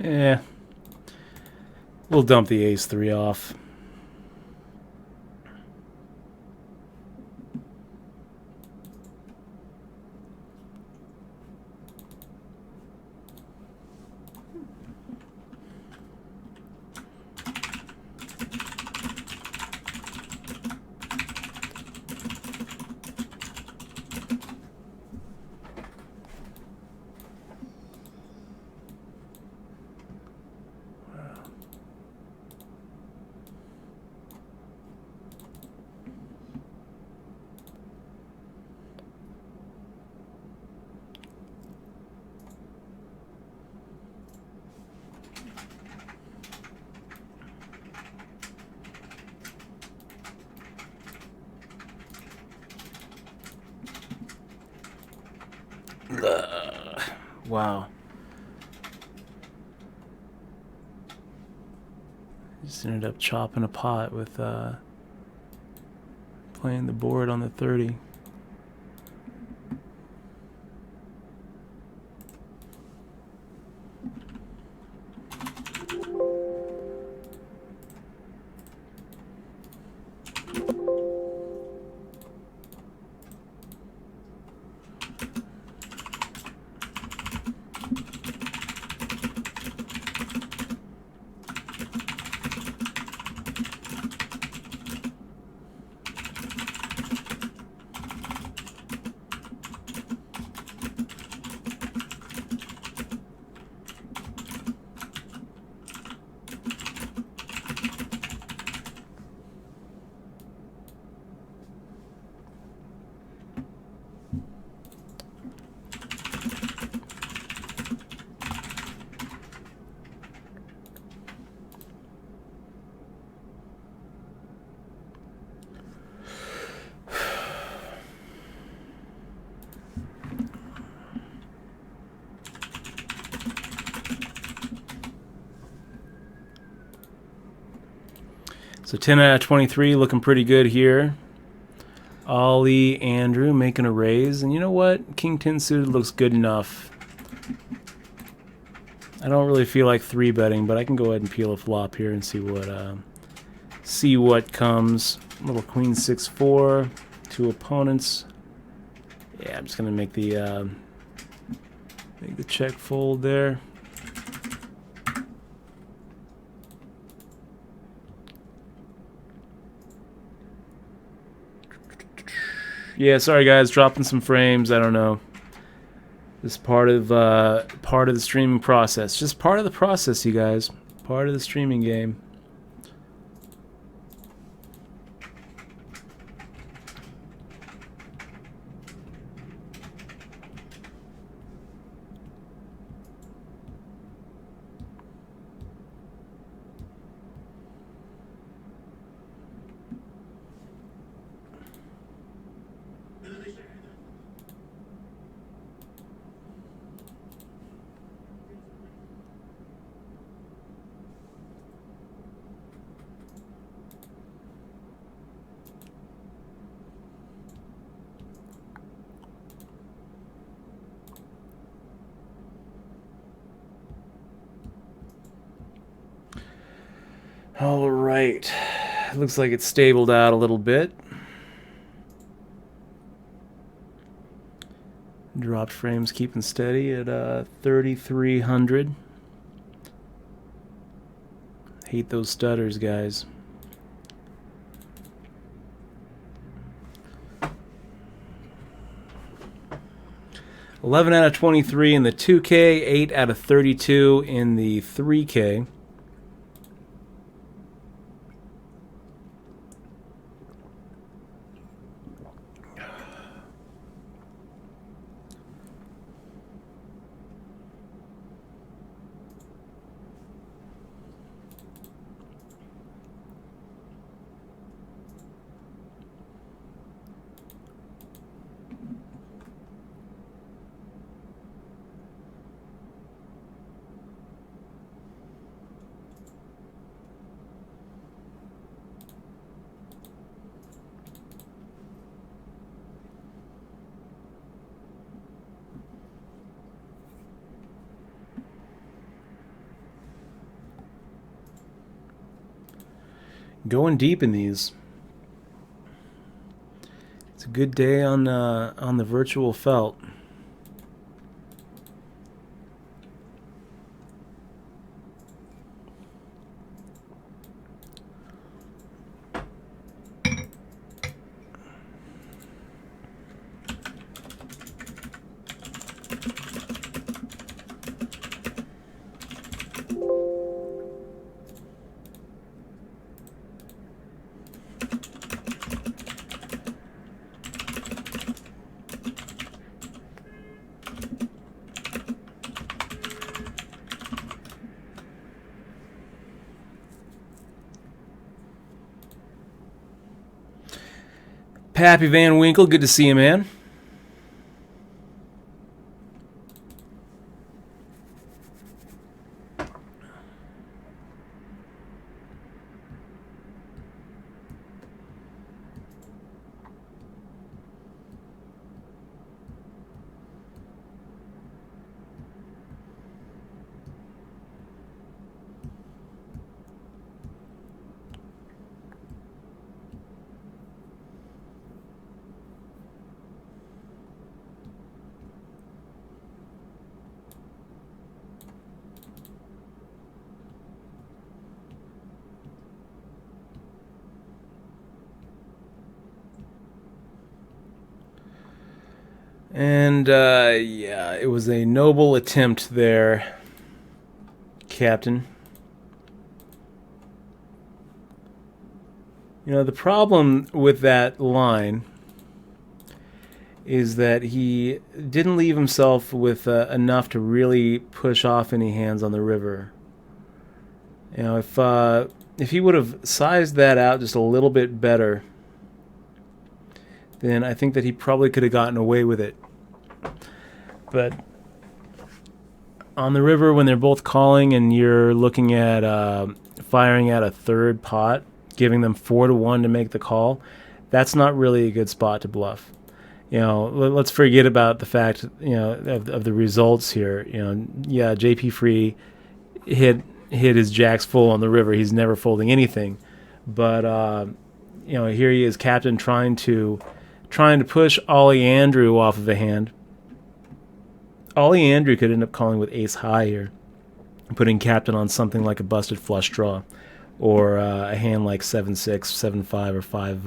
Eh, we'll dump the ace-3 off. Wow. Just ended up chopping a pot with playing the board on the 30. So 10 out of 23, looking pretty good here. Ollie, Andrew making a raise. And you know what? King 10 suited looks good enough. I don't really feel like 3-betting, but I can go ahead and peel a flop here and see what comes. Little Queen 6-4, 2 opponents. Yeah, I'm just gonna make the check fold there. Yeah, sorry guys, dropping some frames. I don't know. This is part of the streaming process. Just part of the process, you guys. Part of the streaming game. All right. It looks like it's stabled out a little bit. Dropped frames keeping steady at 3,300. Hate those stutters, guys. $11 out of 23 in the 2K, 8 out of 32 in the 3K. Going deep in these. It's a good day on the virtual felt. Pappy Van Winkle, good to see you, man. And, yeah, it was a noble attempt there, Captain. You know, the problem with that line is that he didn't leave himself with enough to really push off any hands on the river. You know, if he would have sized that out just a little bit better, then I think that he probably could have gotten away with it. But on the river, when they're both calling and you're looking at firing at a third pot, giving them 4-1 to make the call, that's not really a good spot to bluff. You know, let's forget about the fact, you know, of the results here. You know, yeah, JP Free hit his jacks full on the river. He's never folding anything, but you know, here he is, Captain, trying to push Ollie Andrew off of a hand. Ollie Andrew could end up calling with ace high here, putting Captain on something like a busted flush draw, or a hand like 7-6, 7-5, or 5,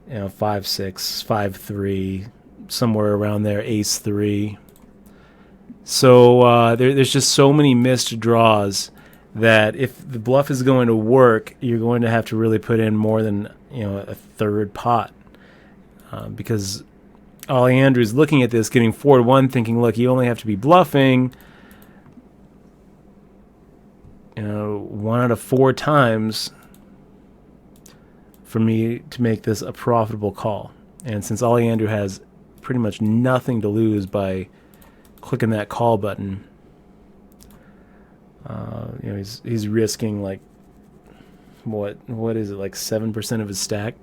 you know, 5-6, 5-3, somewhere around there, ace 3. So there's just so many missed draws that if the bluff is going to work, you're going to have to really put in more than, you know, a third pot, because Ollie Andrews looking at this, getting 4-1, thinking, look, you only have to be bluffing, you know, 1 out of 4 times for me to make this a profitable call. And since Ollie Andrew has pretty much nothing to lose by clicking that call button, you know, he's risking like what is it, like 7% of his stack.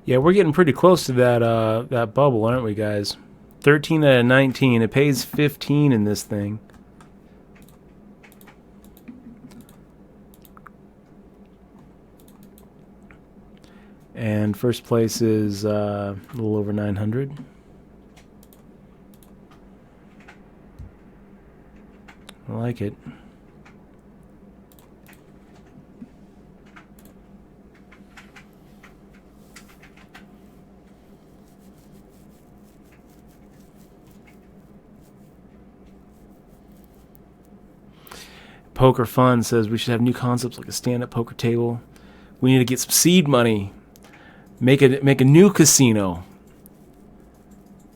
Yeah, we're getting pretty close to that bubble, aren't we, guys? 13 out of 19. It pays 15 in this thing. And first place is a little over 900. I like it. Poker Fun says we should have new concepts like a stand-up poker table. We need to get some seed money. Make a new casino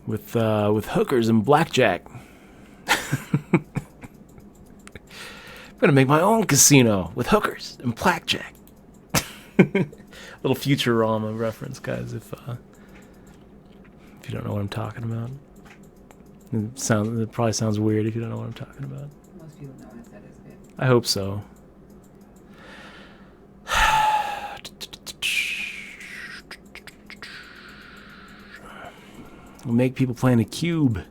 with hookers and blackjack. I'm gonna make my own casino with hookers and blackjack. Little Futurama reference, guys. If you don't know what I'm talking about, it probably sounds weird if you don't know what I'm talking about. Most people know it. That is good. I hope so. We'll make people play in a cube.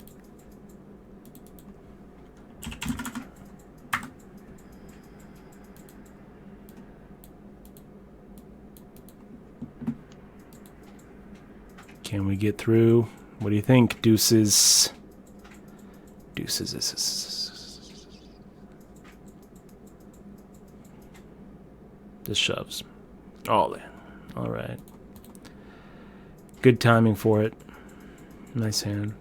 Can we get through? What do you think, deuces? Deuces. Just shoves. All in. All right. Good timing for it. Nice hand.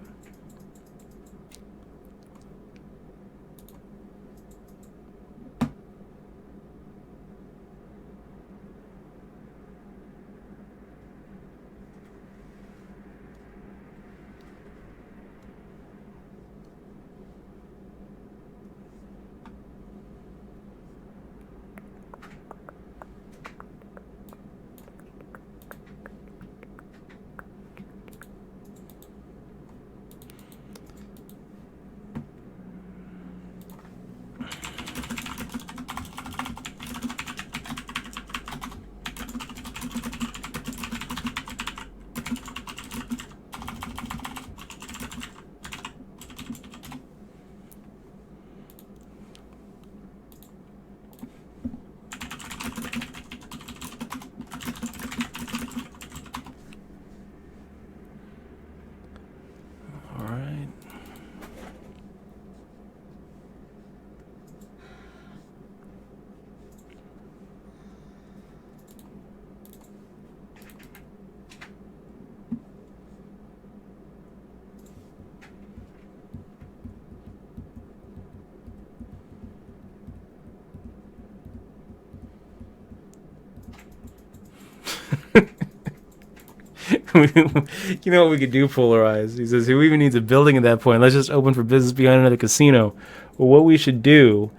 You know what we could do, Polarize? He says, who even needs a building at that point? Let's just open for business behind another casino. Well, what we should do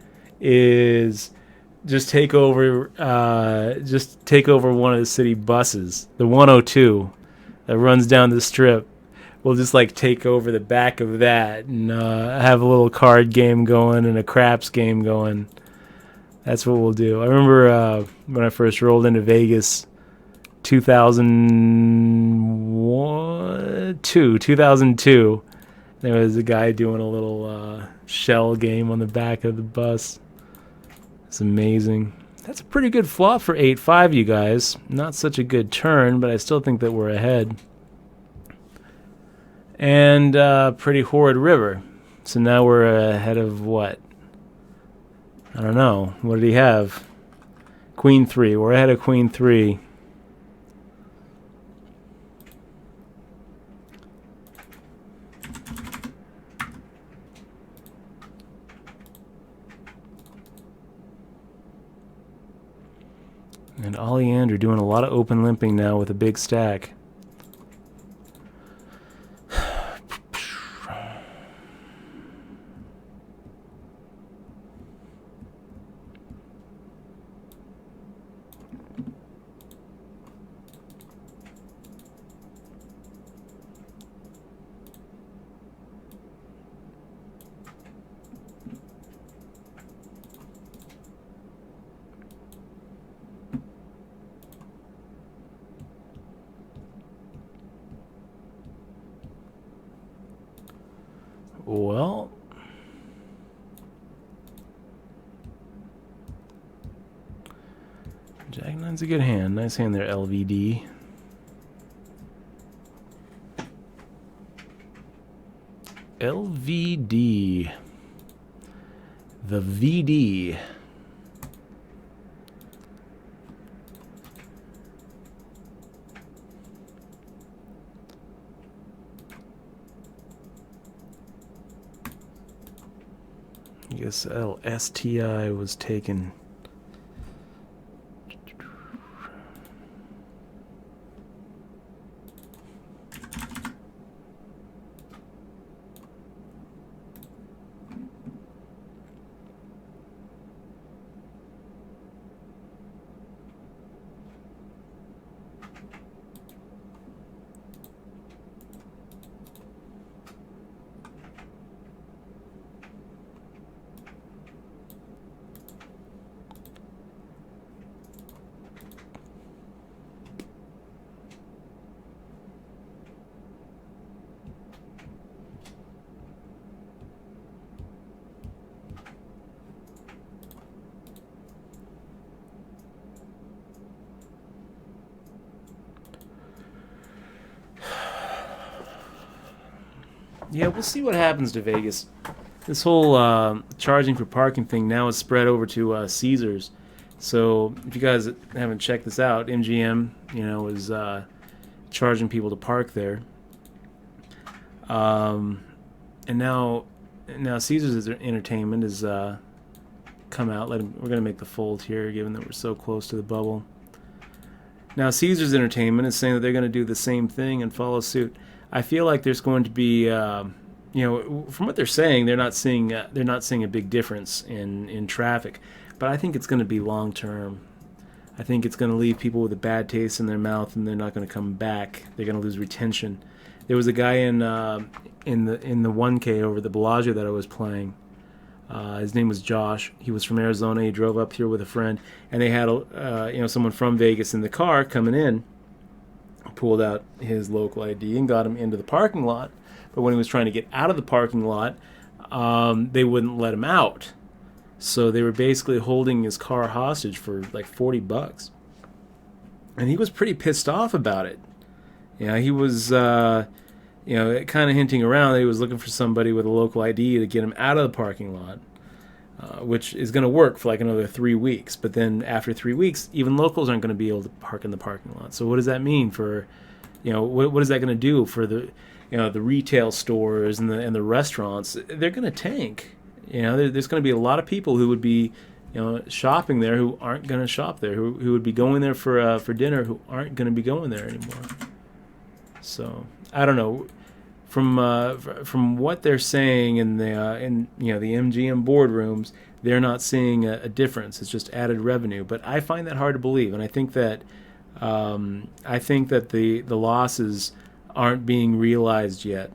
is just take over one of the city buses, the 102 that runs down the strip. We'll just like take over the back of that and have a little card game going and a craps game going. That's what we'll do. I remember when I first rolled into Vegas, 2002. There was a guy doing a little shell game on the back of the bus. It's amazing. That's a pretty good flop for 8-5, you guys. Not such a good turn, but I still think that we're ahead. And pretty horrid river. So now we're ahead of what? I don't know. What did he have? Queen 3. We're ahead of Queen 3. And Oleander doing a lot of open limping now with a big stack. Well, Jack 9's a good hand. Nice hand there, LVD. LVD. The VD. You Vegas. STI was taken. Yeah, we'll see what happens to Vegas. This whole charging for parking thing now is spread over to Caesars. So if you guys haven't checked this out, MGM, is charging people to park there. And now Caesars Entertainment has come out. We're going to make the fold here, given that we're so close to the bubble. Now Caesars Entertainment is saying that they're going to do the same thing and follow suit. I feel like there's going to be, from what they're saying, they're not seeing a big difference in traffic, but I think it's going to be long term. I think it's going to leave people with a bad taste in their mouth, and they're not going to come back. They're going to lose retention. There was a guy in the 1K over the Bellagio that I was playing. His name was Josh. He was from Arizona. He drove up here with a friend, and they had someone from Vegas in the car coming in. Pulled out his local ID and got him into the parking lot. But when he was trying to get out of the parking lot, they wouldn't let him out. So they were basically holding his car hostage for like $40. And he was pretty pissed off about it. He was, kind of hinting around that he was looking for somebody with a local ID to get him out of the parking lot, which is going to work for like another 3 weeks. But then after 3 weeks, even locals aren't going to be able to park in the parking lot. So what does that mean for, what is that going to do for the, the retail stores and the restaurants? They're going to tank. There's going to be a lot of people who would be, shopping there who aren't going to shop there, who would be going there for dinner who aren't going to be going there anymore. So I don't know. From what they're saying in the MGM boardrooms, they're not seeing a difference. It's just added revenue. But I find that hard to believe, and I think that the losses aren't being realized yet.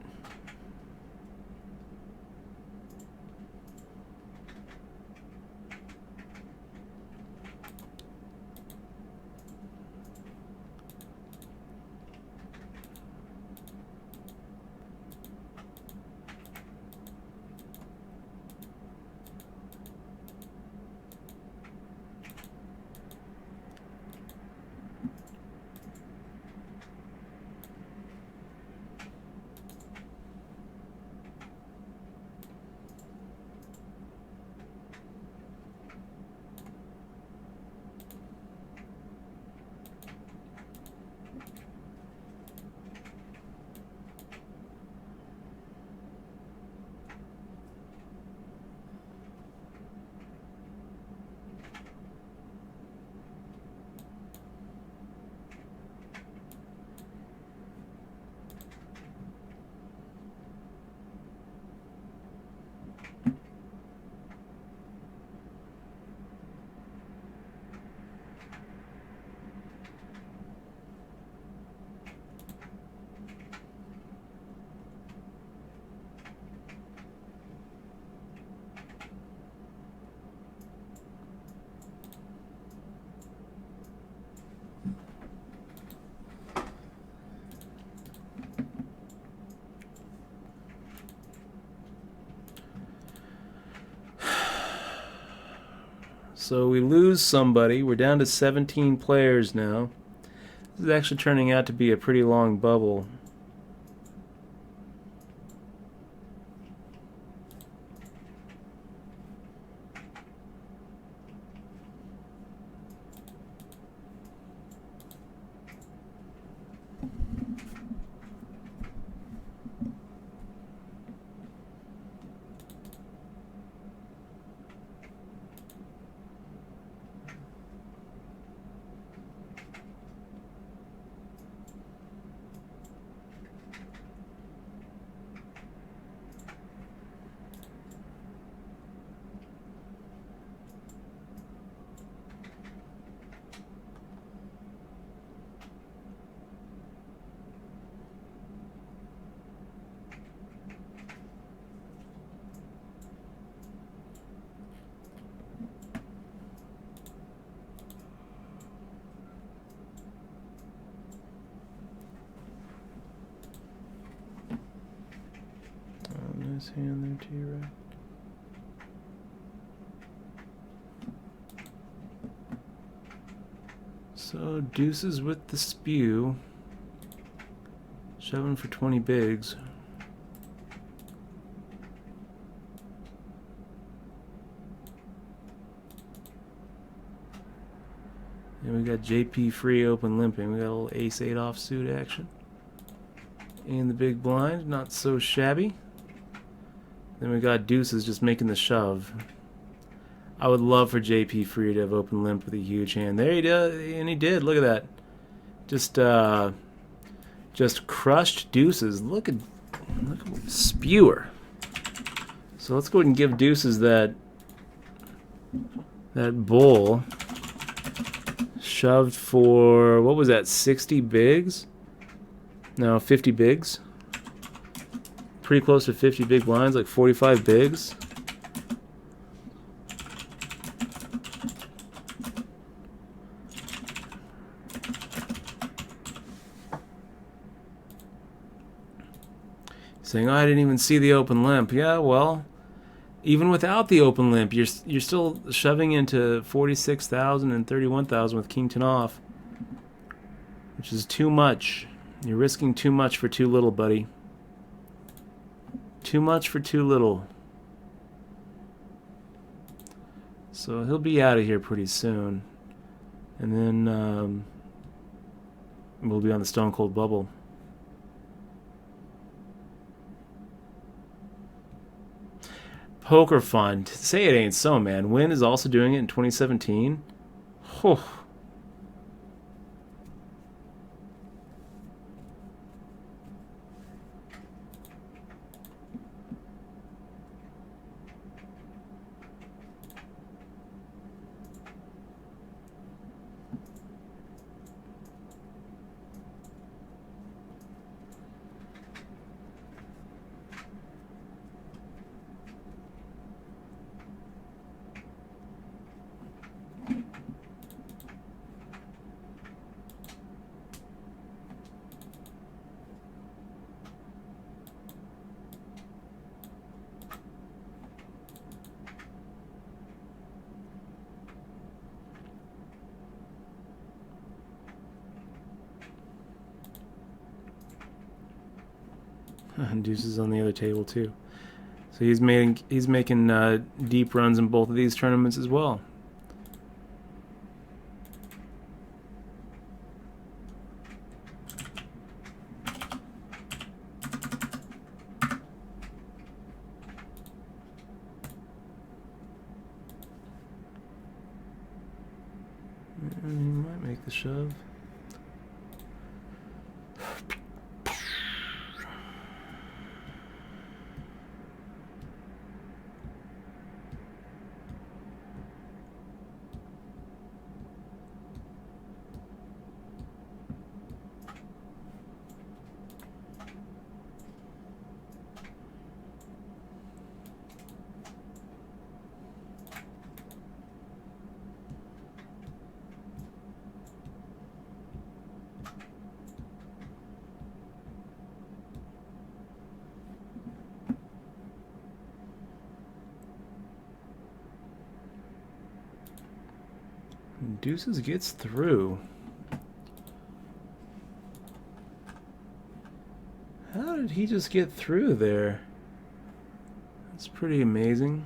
So we lose somebody. We're down to 17 players now. This is actually turning out to be a pretty long bubble. his hand there to your right. So deuces with the spew. Shoving for 20 bigs. And we got JP free open limping. We got a little ace-8 offsuit action. In the big blind, not so shabby. Then we got deuces just making the shove. I would love for JP free to have open limp with a huge hand. There he does, and he did. Look at that. Just crushed deuces. Look at spewer. So let's go ahead and give deuces that bull. Shoved for, what was that, 60 bigs? No, 50 bigs. Pretty close to 50 big blinds, like 45 bigs. Saying, oh, I didn't even see the open limp. Yeah, well, even without the open limp, you're still shoving into 46,000 and 31,000 with king 10 off, which is too much. You're risking too much for too little, buddy. Too much for too little. So he'll be out of here pretty soon, and then we'll be on the Stone Cold Bubble. Poker fun. Say it ain't so, man. Wynn is also doing it in 2017. Whew. And deuces on the other table too. So he's making deep runs in both of these tournaments as well. And he might make the shove. Deuces gets through. How did he just get through there? That's pretty amazing.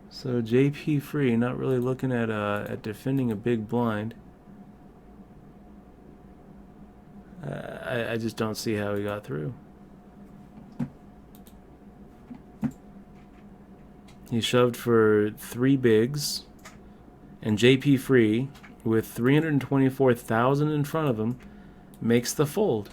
So JP free, not really looking at defending a big blind. I just don't see how he got through. He shoved for 3 bigs. And JP free, with 324,000 in front of him, makes the fold.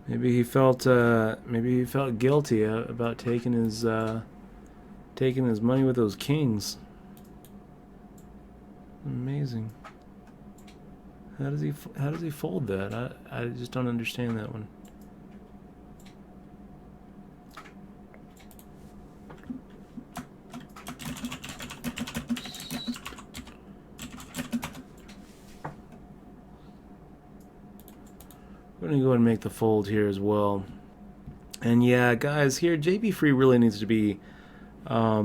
Maybe he felt guilty about taking his money with those kings. Amazing. How does he fold that? I just don't understand that one. going to go ahead and make the fold here as well. And yeah, guys, here JP Free really needs to be a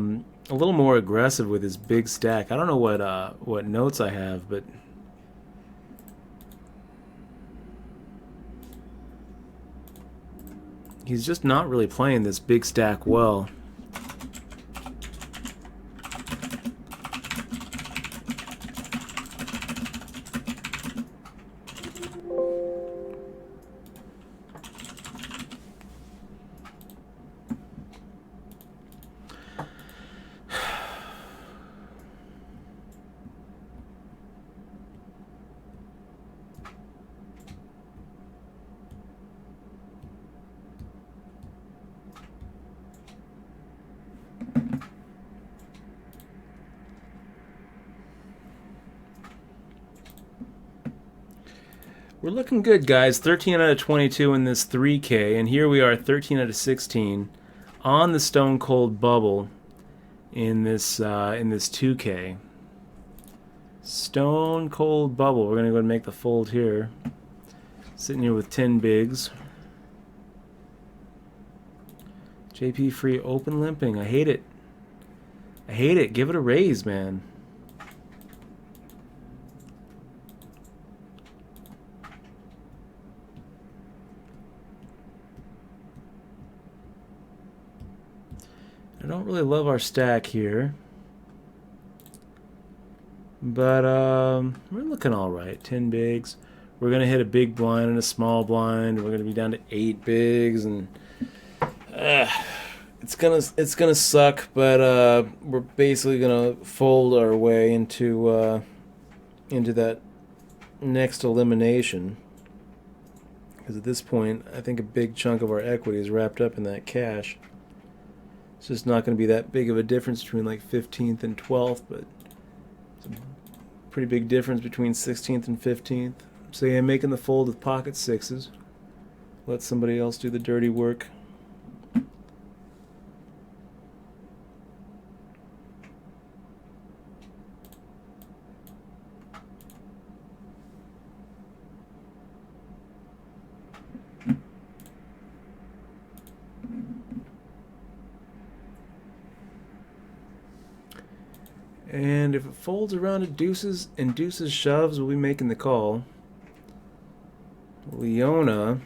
little more aggressive with his big stack. I don't know what notes I have, but he's just not really playing this big stack well. We're looking good, guys. 13 out of 22 in this 3K, and here we are, 13 out of 16 on the Stone Cold Bubble in this 2K. Stone Cold Bubble. We're gonna go ahead and make the fold here. Sitting here with 10 bigs. JP Free open limping. I hate it. I hate it. Give it a raise, man. I don't really love our stack here, but we're looking all right. 10 bigs. We're gonna hit a big blind and a small blind. We're gonna be down to 8 bigs, and it's gonna suck. But we're basically gonna fold our way into that next elimination, because at this point, I think a big chunk of our equity is wrapped up in that cash. It's just not going to be that big of a difference between like 15th and 12th, but it's a pretty big difference between 16th and 15th. So yeah, making the fold with pocket sixes. Let somebody else do the dirty work. And if it folds around to deuces and deuces shoves, we'll be making the call. Leona.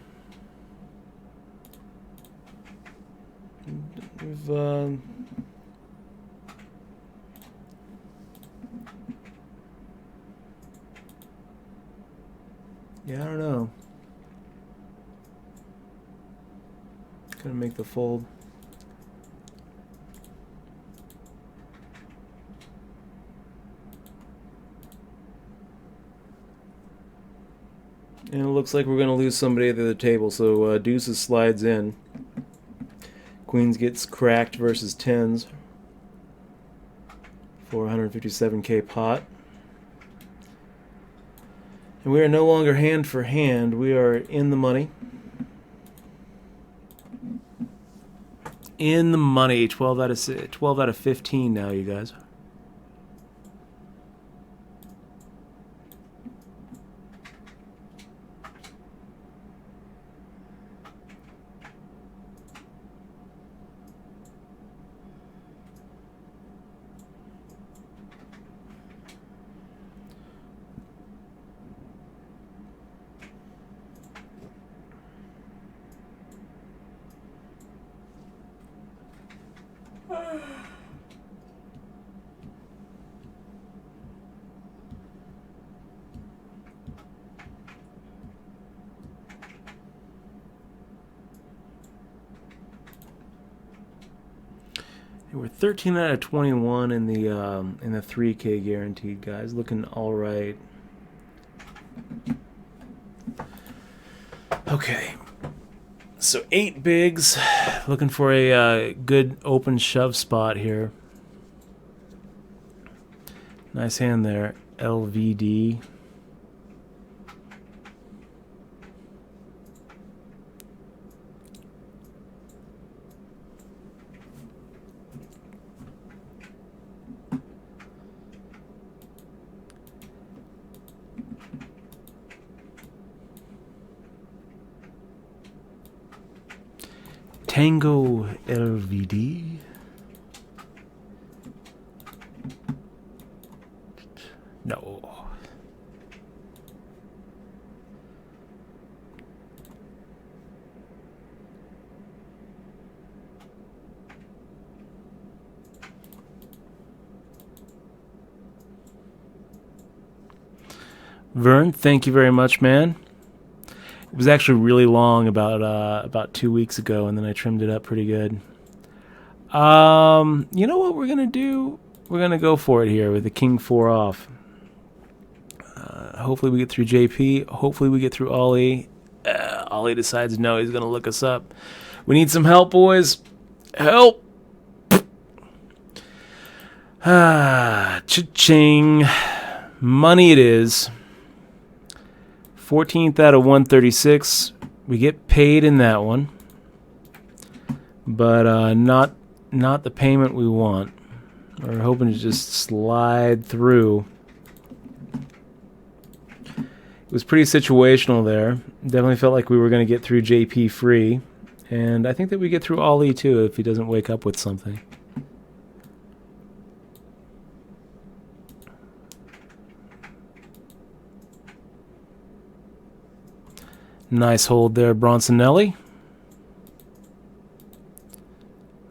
Yeah, I don't know. Gonna make the fold. And it looks like we're going to lose somebody at the table, so deuces slides in. Queens gets cracked versus tens for 157k pot. And we are no longer hand for hand. We are in the money. In the money. 12 out of 15 now, you guys. We're 13 out of 21 in the 3K guaranteed, guys. Looking all right. Okay, so 8 bigs. Looking for a good open shove spot here. Nice hand there, LVD. Tango LVD. No. Vern, thank you very much, man. It was actually really long about 2 weeks ago, and then I trimmed it up pretty good. You know what we're gonna do? We're gonna go for it here with the King 4 off. Hopefully we get through JP. Hopefully we get through Ollie. Ollie decides no, he's gonna look us up. We need some help, boys. Help! Cha-ching. Money it is. 14th out of 136. We get paid in that one, but not the payment we want. We're hoping to just slide through. It was pretty situational there. Definitely felt like we were going to get through JP free, and I think that we get through Ollie too if he doesn't wake up with something. Nice hold there, Bronsonelli.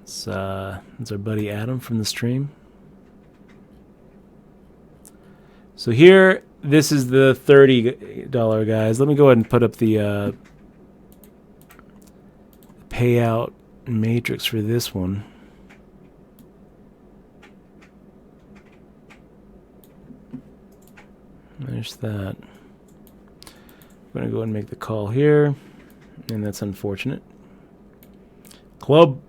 It's our buddy Adam from the stream. So here, this is the $30 guys. Let me go ahead and put up the payout matrix for this one. There's that. I'm going to go ahead and make the call here, and that's unfortunate. Club.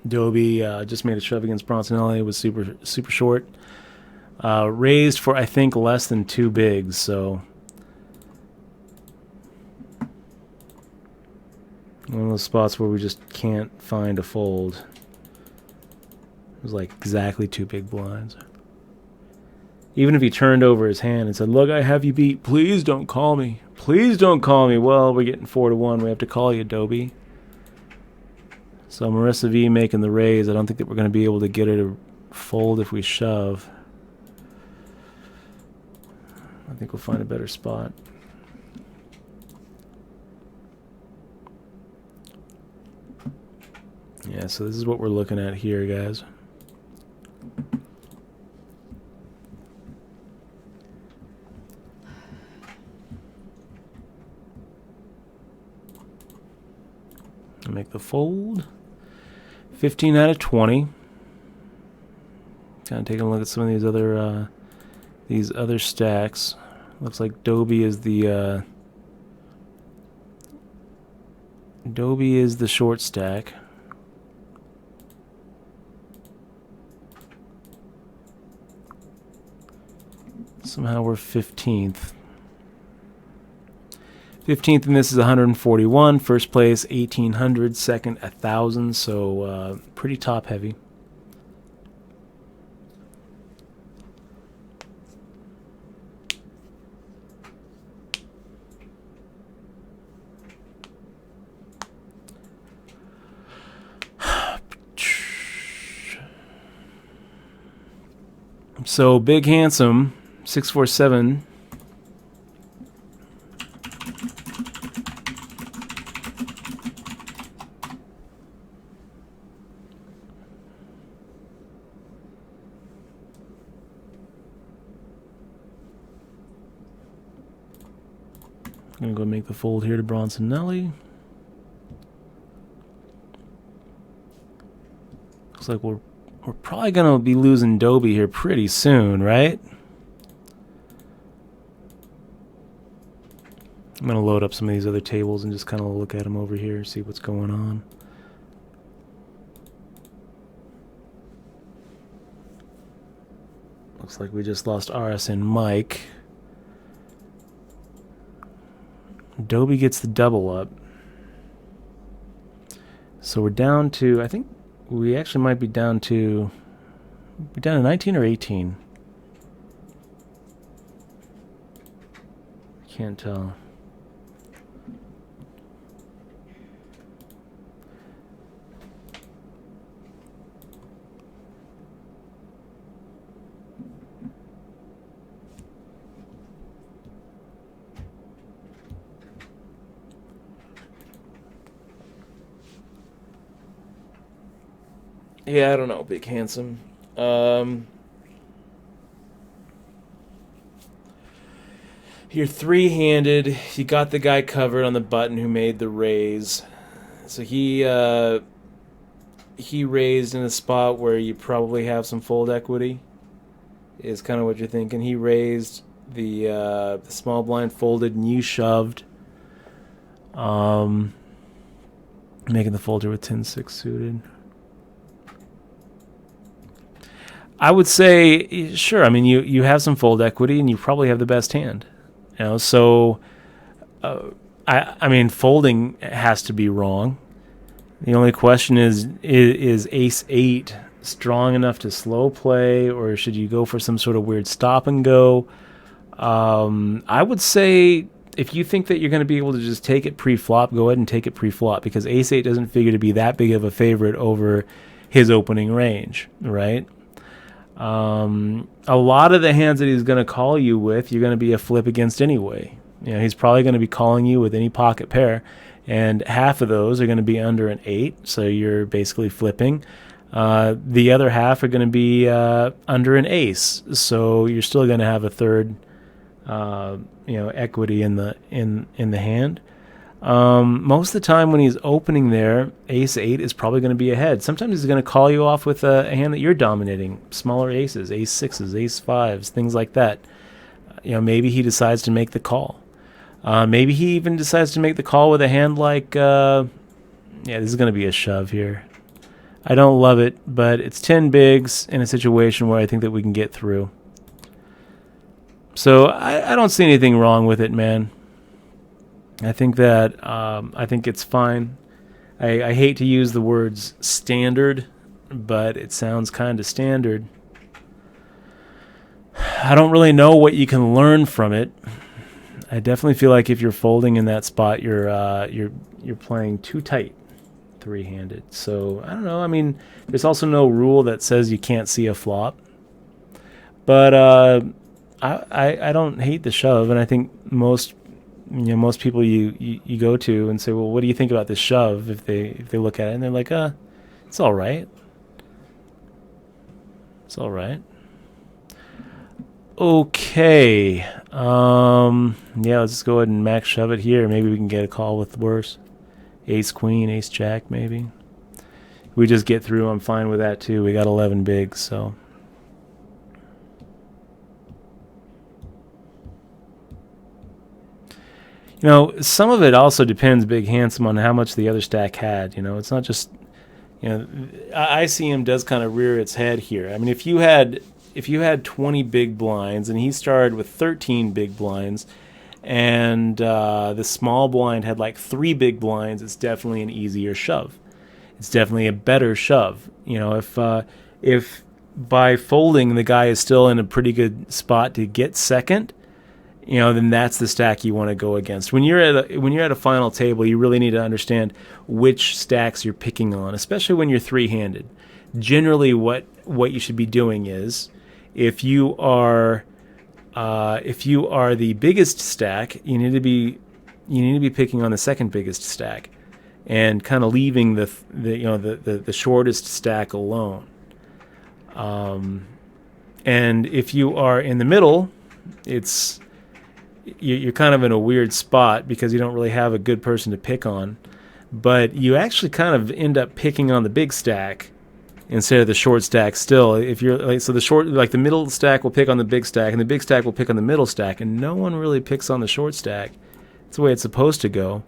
Dobie just made a shove against Bronsonelli. It was super short. Raised for, I think, less than 2 bigs, so one of those spots where we just can't find a fold. It was like exactly 2 big blinds. Even if he turned over his hand and said, "Look, I have you beat. Please don't call me. Please don't call me." Well, we're getting 4-1. We have to call you, Dobie. So Marissa V making the raise. I don't think that we're going to be able to get her to fold if we shove. I think we'll find a better spot. Yeah, so this is what we're looking at here, guys. Make the fold. 15 out of 20. Kind of taking a look at some of these other stacks. Looks like Dobie is the short stack. Somehow we're 15th. 15th in this is 141. First place 1,800. Second 1,000. So pretty top heavy. So Big Handsome 647. I'm going to go make the fold here to Bronsonelli. Looks like we're probably going to be losing Dobie here pretty soon, right? I'm going to load up some of these other tables and just kind of look at them over here, see what's going on. Looks like we just lost RS and Mike. Dobie gets the double up. So we're down to, I think we actually might be down to 19 or 18. Can't tell. Yeah, I don't know, Big Handsome. You're three-handed. You got the guy covered on the button who made the raise. So he raised in a spot where you probably have some fold equity. Is kind of what you're thinking. He raised the small blind folded and you shoved, making the folder with 10-6 suited. I would say, sure. I mean, you have some fold equity, and you probably have the best hand. So I mean, folding has to be wrong. The only question is Ace 8 strong enough to slow play, or should you go for some sort of weird stop and go? I would say if you think that you're going to be able to just take it pre-flop, go ahead and take it pre-flop, because Ace 8 doesn't figure to be that big of a favorite over his opening range, right? A lot of the hands that he's going to call you with, you're going to be a flip against anyway. He's probably going to be calling you with any pocket pair, and half of those are going to be under an 8, so you're basically flipping. The other half are going to be under an ace, so you're still going to have a third, equity in the hand. Most of the time when he's opening there, Ace 8 is probably going to be ahead. Sometimes he's going to call you off with a hand that you're dominating, smaller aces, Ace 6s, Ace 5s, things like that. Maybe he decides to make the call. Maybe he even decides to make the call with a hand like, this is going to be a shove here. I don't love it, but it's 10 bigs in a situation where I think that we can get through. So I don't see anything wrong with it, man. I think that I think it's fine. I hate to use the words standard, but it sounds kind of standard. I don't really know what you can learn from it. I definitely feel like if you're folding in that spot, you're playing too tight, three-handed. So I don't know. I mean, there's also no rule that says you can't see a flop. But I don't hate the shove, and I think most people you go to and say, well, what do you think about this shove? If they look at it and they're like, it's all right. It's all right. Okay. Let's just go ahead and max shove it here. Maybe we can get a call with worse. Ace queen, ace jack, maybe. If we just get through, I'm fine with that too. We got 11 bigs, so. Some of it also depends, Big Handsome, on how much the other stack had. It's not just, ICM does kind of rear its head here. I mean, if you had 20 big blinds and he started with 13 big blinds and the small blind had like 3 big blinds, it's definitely an easier shove. It's definitely a better shove. If by folding the guy is still in a pretty good spot to get second, then that's the stack you want to go against. When you're at a final table, you really need to understand which stacks you're picking on, especially when you're three-handed. Generally, what you should be doing is, if you are the biggest stack, you need to be picking on the second biggest stack, and kind of leaving the shortest stack alone. And if you are in the middle, you're kind of in a weird spot because you don't really have a good person to pick on, but you actually kind of end up picking on the big stack instead of the short stack still. If you're the middle stack will pick on the big stack, and the big stack will pick on the middle stack, and no one really picks on the short stack. It's the way it's supposed to go.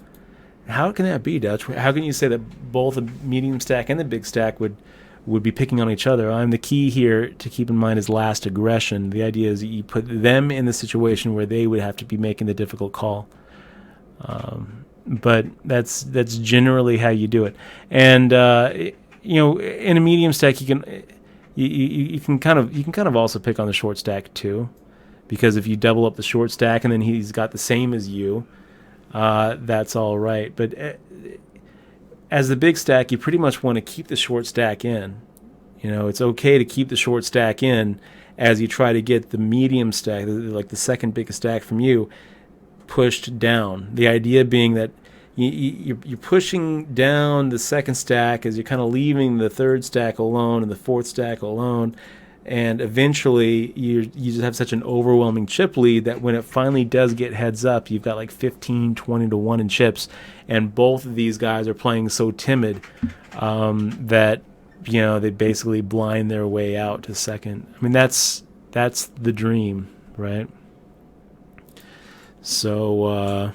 How can that be, Dutch? How can you say that both the medium stack and the big stack would be picking on each other? The key here to keep in mind is last aggression. The idea is that you put them in the situation where they would have to be making the difficult call. But that's generally how you do it. And in a medium stack, you can kind of also pick on the short stack too, because if you double up the short stack and then he's got the same as you, that's all right. But as the big stack, you pretty much want to keep the short stack in. You know, it's okay to keep the short stack in as you try to get the medium stack, like the second biggest stack from you, pushed down. The idea being that you're pushing down the second stack as you're kind of leaving the third stack alone and the fourth stack alone, and eventually you just have such an overwhelming chip lead that when it finally does get heads up, you've got like 15, 20 to 1 in chips, and both of these guys are playing so timid that they basically blind their way out to second. I mean, that's the dream, right? So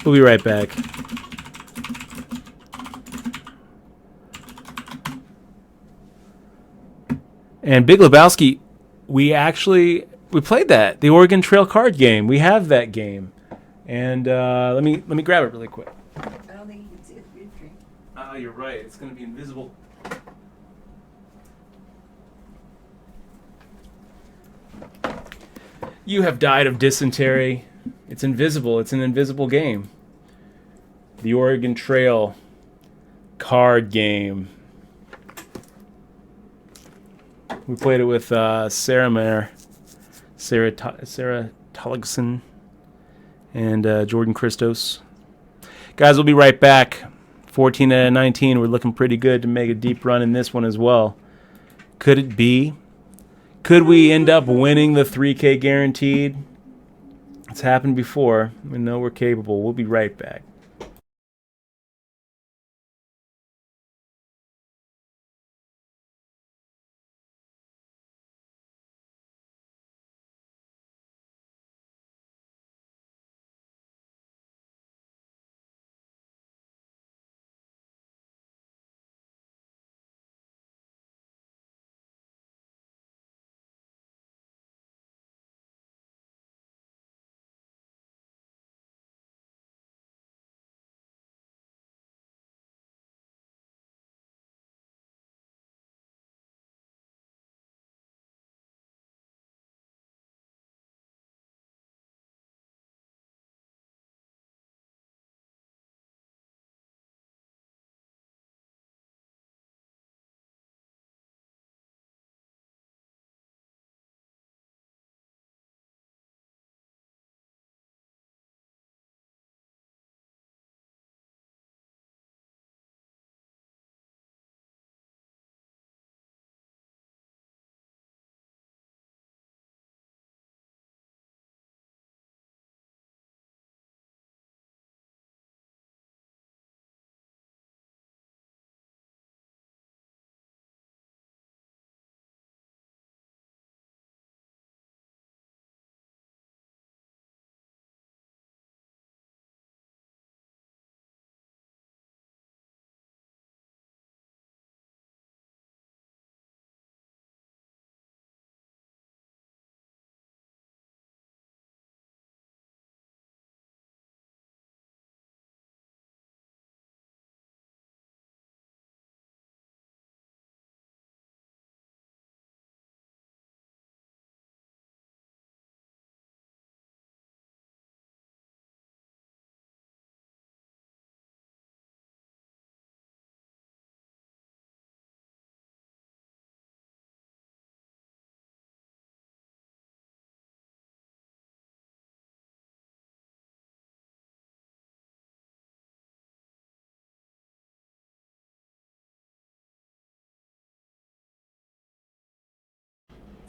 we'll be right back. And Big Lebowski, we played that, the Oregon Trail card game. We have that game, and let me grab it really quick. I don't think you can see it through your screen. Oh, you're right. It's going to be invisible. You have died of dysentery. It's invisible. It's an invisible game. The Oregon Trail card game. We played it with Sarah Tolligson, and Jordan Christos. Guys, we'll be right back. 14 out of 19. We're looking pretty good to make a deep run in this one as well. Could it be? Could we end up winning the 3K guaranteed? It's happened before. We know we're capable. We'll be right back.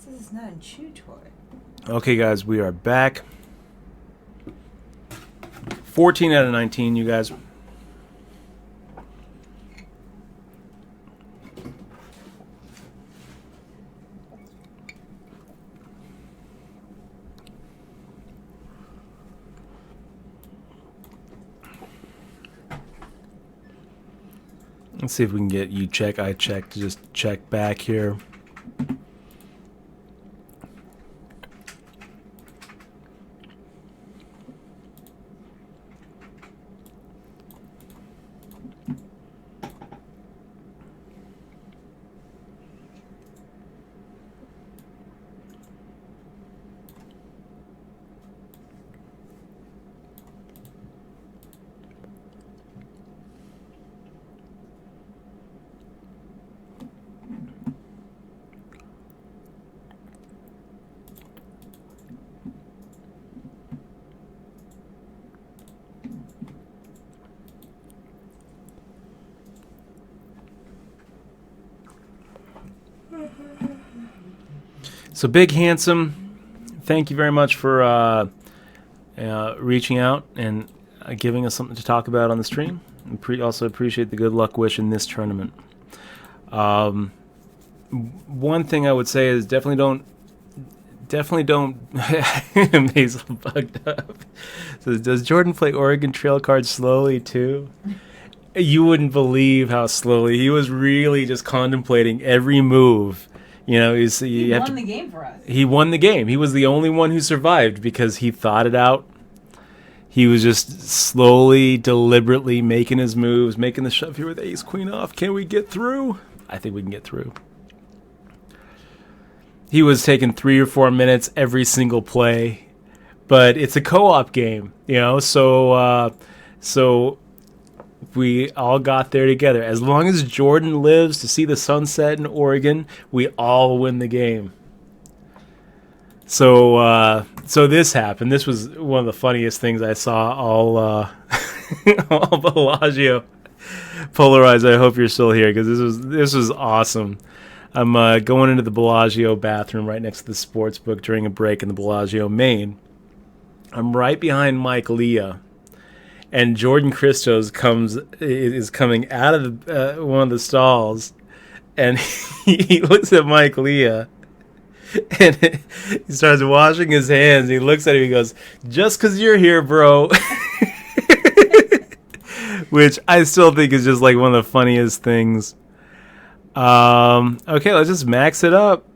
This is not in Chew Toy. Okay, guys, we are back. 14 out of 19, you guys. Let's see if we can get you check, I check, to just check back here. So Big Handsome, thank you very much for reaching out and giving us something to talk about on the stream. Also appreciate the good luck wish in this tournament. One thing I would say is definitely don't Maisel bugged up. So does Jordan play Oregon Trail cards slowly too? You wouldn't believe how slowly. He was really just contemplating every move. You know, He won the game for us. He won the game. He was the only one who survived because he thought it out. He was just slowly, deliberately making his moves, making the shove here with ace queen off. Can we get through? I think we can get through. He was taking 3 or 4 minutes every single play, but it's a co-op game, you know. So we all got there together. As long as Jordan lives to see the sunset in Oregon, we all win the game. So this happened. This was one of the funniest things I saw all all Bellagio polarized. I hope you're still here because this was awesome. I'm going into the Bellagio bathroom right next to the sports book during a break in the Bellagio main. I'm right behind Mike Leah, and Jordan Christos is coming out of one of the stalls, and he looks at Mike Leah, and he starts washing his hands. He looks at him. He goes, "Just 'cause you're here, bro," which I still think is just like one of the funniest things. Okay, let's just max it up.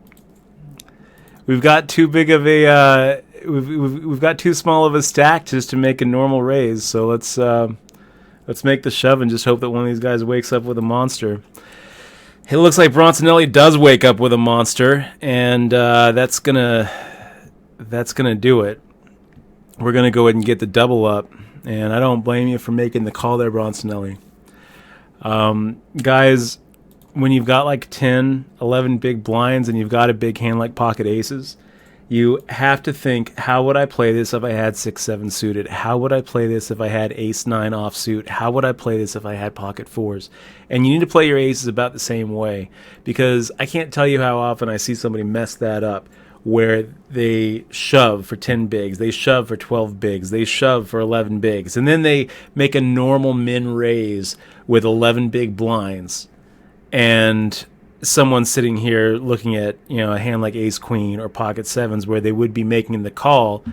We've got too big of a we've got too small of a stack just to make a normal raise. So let's make the shove and just hope that one of these guys wakes up with a monster. It looks like Bronsonelli does wake up with a monster, and that's gonna do it. We're gonna go ahead and get the double up, and I don't blame you for making the call there, Bronsonelli. Guys, when you've got like 10, 11 big blinds and you've got a big hand like pocket aces, you have to think, how would I play this if I had 6-7 suited? How would I play this if I had ace-9 offsuit? How would I play this if I had pocket fours? And you need to play your aces about the same way, because I can't tell you how often I see somebody mess that up, where they shove for 10 bigs, they shove for 12 bigs, they shove for 11 bigs, and then they make a normal min raise with 11 big blinds. And someone sitting here looking at, you know, a hand like ace queen or pocket sevens where they would be making the call,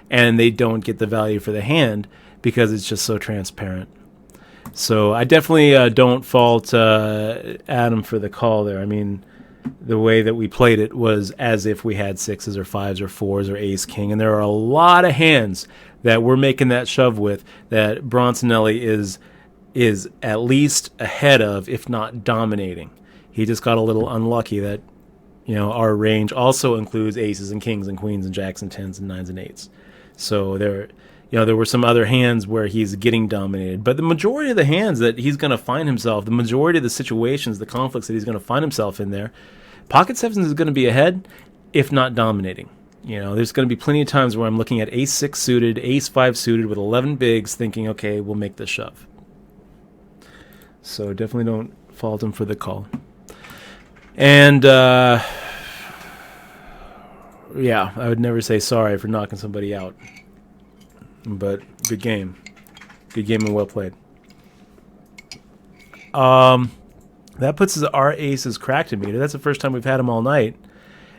and they don't get the value for the hand because it's just so transparent. So I definitely don't fault Adam for the call there. I mean, the way that we played it was as if we had 6s or 5s or 4s or ace king, and there are a lot of hands that we're making that shove with that Bronsonelli is at least ahead of, if not dominating. He just got a little unlucky that, you know, our range also includes aces and kings and queens and jacks and 10s and 9s and 8s. So there were some other hands where he's getting dominated. But the majority of the hands that he's going to find himself, the majority of the situations, the conflicts that he's going to find himself in there, pocket sevens is going to be ahead, if not dominating. You know, there's going to be plenty of times where I'm looking at ace-6 suited, ace-5 suited with 11 bigs thinking, okay, we'll make the shove. So definitely don't fault him for the call. And, yeah, I would never say sorry for knocking somebody out. But good game. Good game and well played. That puts our aces cracked meter. That's the first time we've had him all night.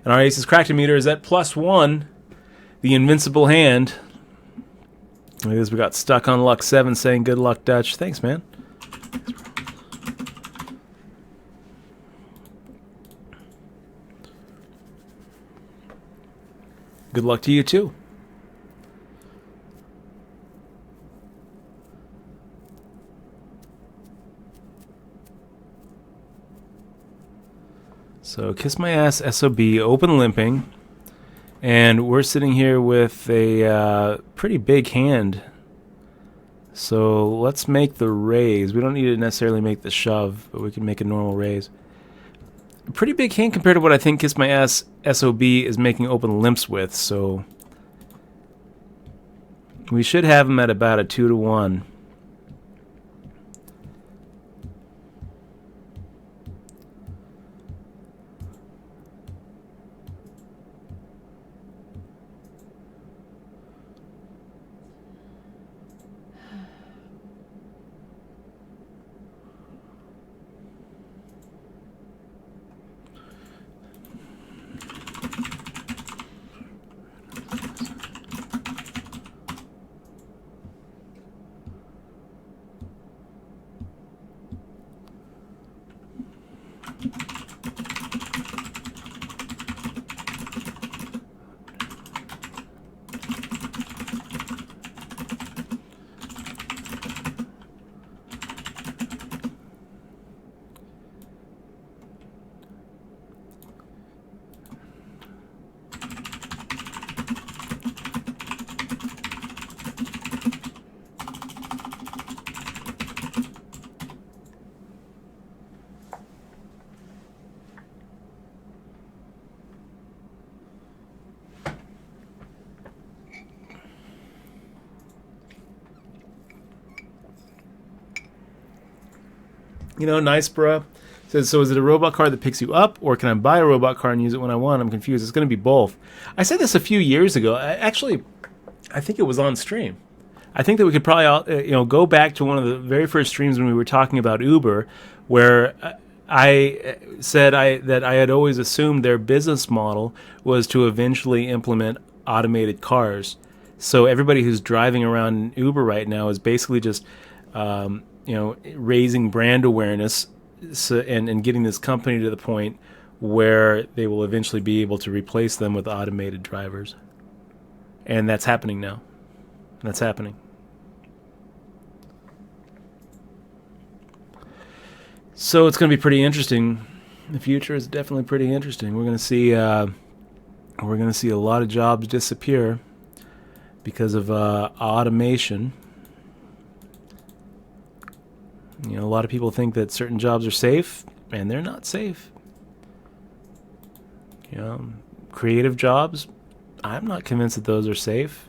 And our aces cracked meter is at +1. The invincible hand. I guess we got stuck on luck 7 saying good luck, Dutch. Thanks, man. Good luck to you, too. So, kiss my ass, SOB, open limping. And we're sitting here with a pretty big hand. So, let's make the raise. We don't need to necessarily make the shove, but we can make a normal raise. A pretty big hand compared to what I think Kiss My Ass SOB is making open limps with, so we should have him at about a 2-1. Nice, bruh. Says, so is it a robot car that picks you up, or can I buy a robot car and use it when I want? I'm confused. It's going to be both. I said this a few years ago. I think it was on stream. I think that we could probably, go back to one of the very first streams when we were talking about Uber, where I said that I had always assumed their business model was to eventually implement automated cars. So everybody who's driving around Uber right now is basically just, raising brand awareness and getting this company to the point where they will eventually be able to replace them with automated drivers. And that's happening now. That's happening. So it's going to be pretty interesting. The future is definitely pretty interesting. We're going to see a lot of jobs disappear because of automation. A lot of people think that certain jobs are safe, and they're not safe. Creative jobs, I'm not convinced that those are safe.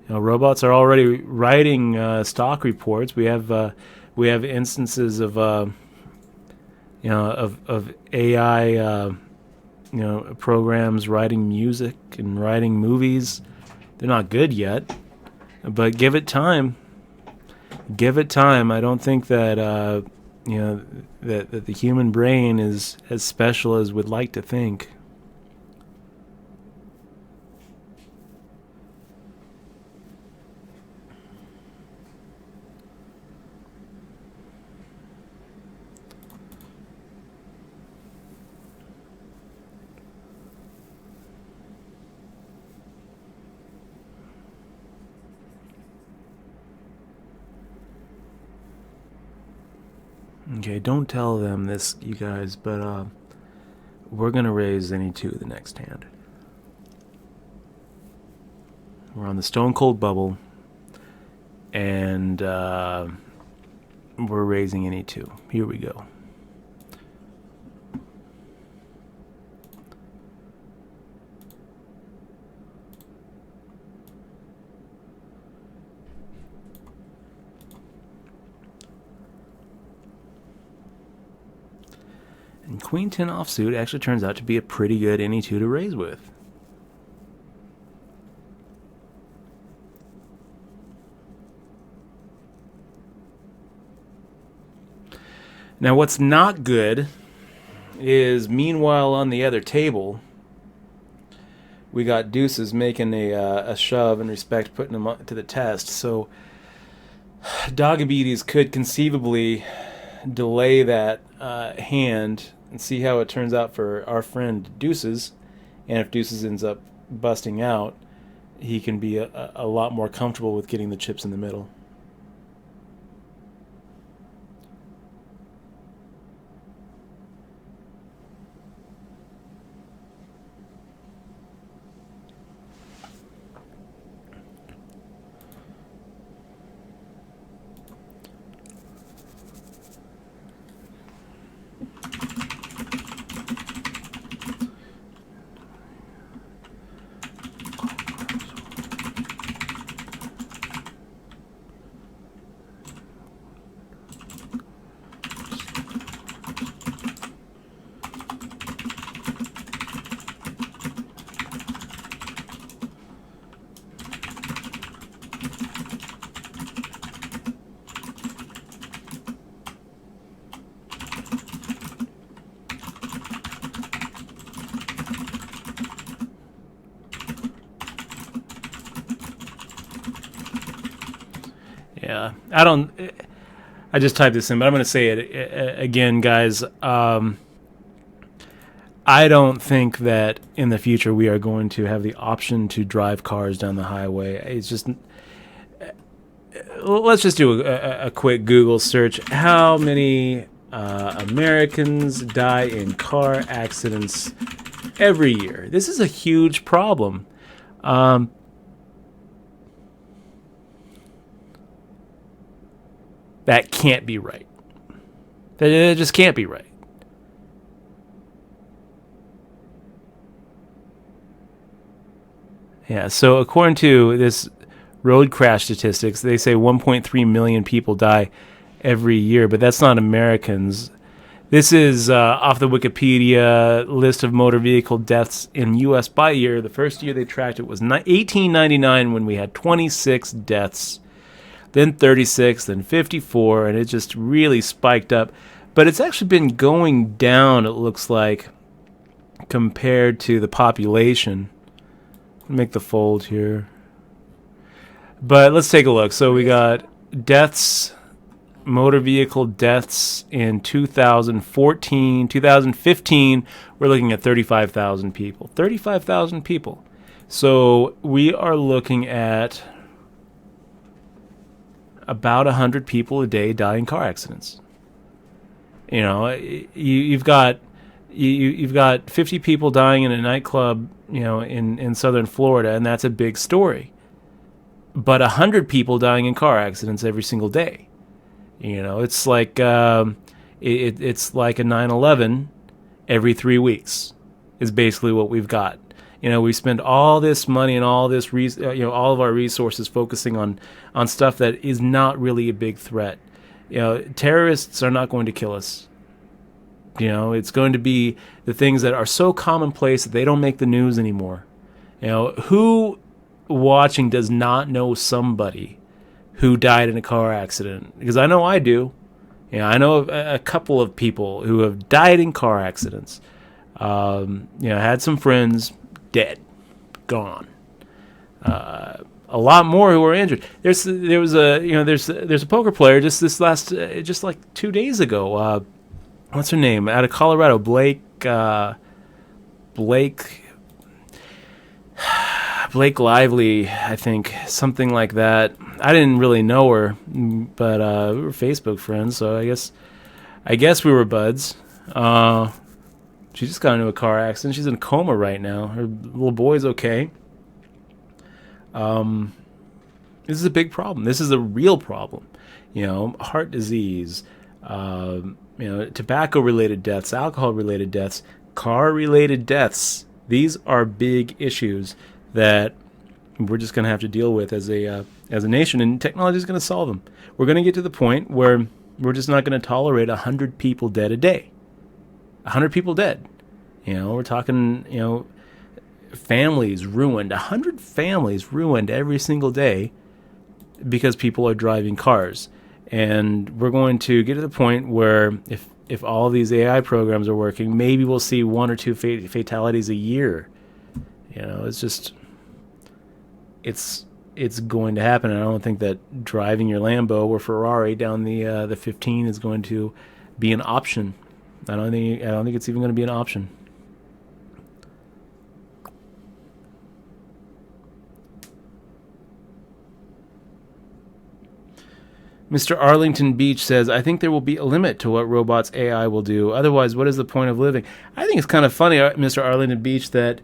Robots are already writing stock reports. We have instances of AI programs writing music and writing movies. They're not good yet, but give it time. Give it time. I don't think that that the human brain is as special as we'd like to think. Okay, don't tell them this, you guys, but we're going to raise any two the next hand. We're on the Stone Cold Bubble, and we're raising any two. Here we go. And Queen 10 offsuit actually turns out to be a pretty good any two to raise with. Now what's not good is, meanwhile on the other table, we got deuces making a shove in respect, putting them to the test. So Dagabetes could conceivably delay that hand and see how it turns out for our friend Deuces. And if Deuces ends up busting out, he can be a lot more comfortable with getting the chips in the middle. Yeah, I just typed this in, but I'm going to say it again, guys. I don't think that in the future we are going to have the option to drive cars down the highway. It's just, let's just do a quick Google search. How many Americans die in car accidents every year? This is a huge problem. That can't be right. That just can't be right. Yeah, so according to this road crash statistics, they say 1.3 million people die every year, but that's not Americans. This is off the Wikipedia list of motor vehicle deaths in U.S. by year. The first year they tracked it was 1899 when we had 26 deaths, then 36, then 54, and it just really spiked up. But it's actually been going down, it looks like, compared to the population. Make the fold here. But let's take a look. So we got deaths, motor vehicle deaths in 2014, 2015, we're looking at 35,000 people. 35,000 people. So we are looking at about 100 people a day die in car accidents. You know, you've got 50 people dying in a nightclub, you know, in southern Florida, and that's a big story. But 100 people dying in car accidents every single day. You know, it's like it's like a 9/11 every 3 weeks is basically what we've got. You know, we spend all this money and all this all of our resources focusing on stuff that is not really a big threat. You know, terrorists are not going to kill us. You know, it's going to be the things that are so commonplace that they don't make the news anymore. You know, who watching does not know somebody who died in a car accident? Because I know I do. You know, I know a couple of people who have died in car accidents. You know, had some friends dead, gone. A lot more who were injured. There's a poker player just like 2 days ago. What's her name? Out of Colorado, Blake Lively, I think, something like that. I didn't really know her, but we were Facebook friends, so I guess we were buds. She just got into a car accident. She's in a coma right now. Her little boy's okay. This is a big problem. This is a real problem. You know, heart disease, you know, tobacco-related deaths, alcohol-related deaths, car-related deaths. These are big issues that we're just going to have to deal with as a nation, and technology is going to solve them. We're going to get to the point where we're just not going to tolerate 100 people dead a day. 100 people dead. You know, we're talking, you know, families ruined. 100 families ruined every single day because people are driving cars. And we're going to get to the point where if all of these AI programs are working, maybe we'll see 1 or 2 fatalities a year. You know, it's just, it's going to happen. And I don't think that driving your Lambo or Ferrari down the 15 is going to be an option. I don't think it's even going to be an option. Mr. Arlington Beach says, I think there will be a limit to what robots AI will do. Otherwise, what is the point of living? I think it's kind of funny, Mr. Arlington Beach, that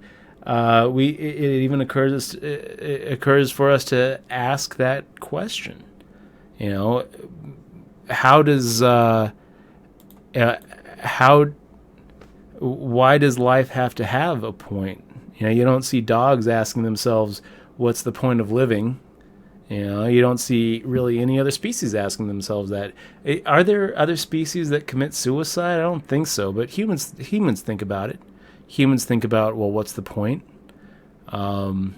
it even occurs for us to ask that question. You know, why does life have to have a point? You know, you don't see dogs asking themselves, what's the point of living? You know, you don't see really any other species asking themselves that. Are there other species that commit suicide? I don't think so, but humans think about it. Humans think about, well, what's the point? And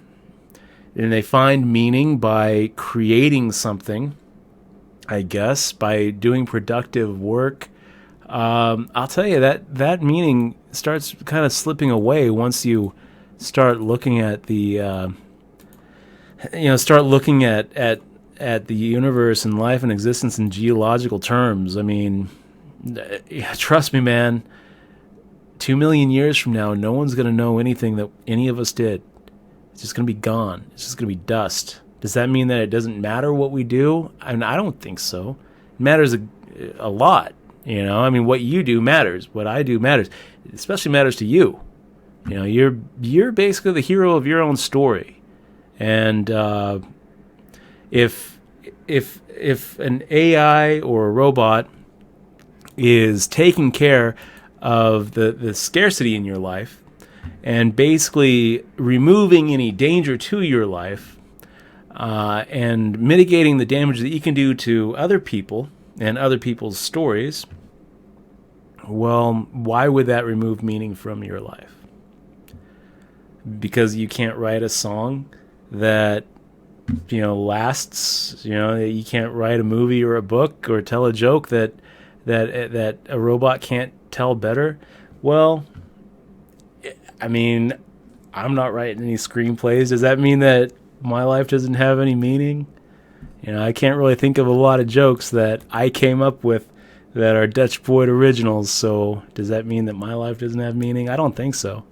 they find meaning by creating something, I guess, by doing productive work. I'll tell you that meaning starts kind of slipping away once you start looking at the at the universe and life and existence in geological terms. I mean, trust me, man, 2 million years from now, no one's going to know anything that any of us did. It's just going to be gone. It's just going to be dust. Does that mean that it doesn't matter what we do? I mean, I don't think so. It matters a lot. You know, I mean, what you do matters. What I do matters. It especially matters to you. You know, you're basically the hero of your own story. And if an AI or a robot is taking care of the scarcity in your life and basically removing any danger to your life and mitigating the damage that you can do to other people, and other people's stories, well, why would that remove meaning from your life? Because you can't write a song that lasts. You can't write a movie or a book or tell a joke that a robot can't tell better. Well, I mean, I'm not writing any screenplays. Does that mean that my life doesn't have any meaning? I can't really think of a lot of jokes that I came up with that are Dutch Boyd originals. So does that mean that my life doesn't have meaning? I don't think so.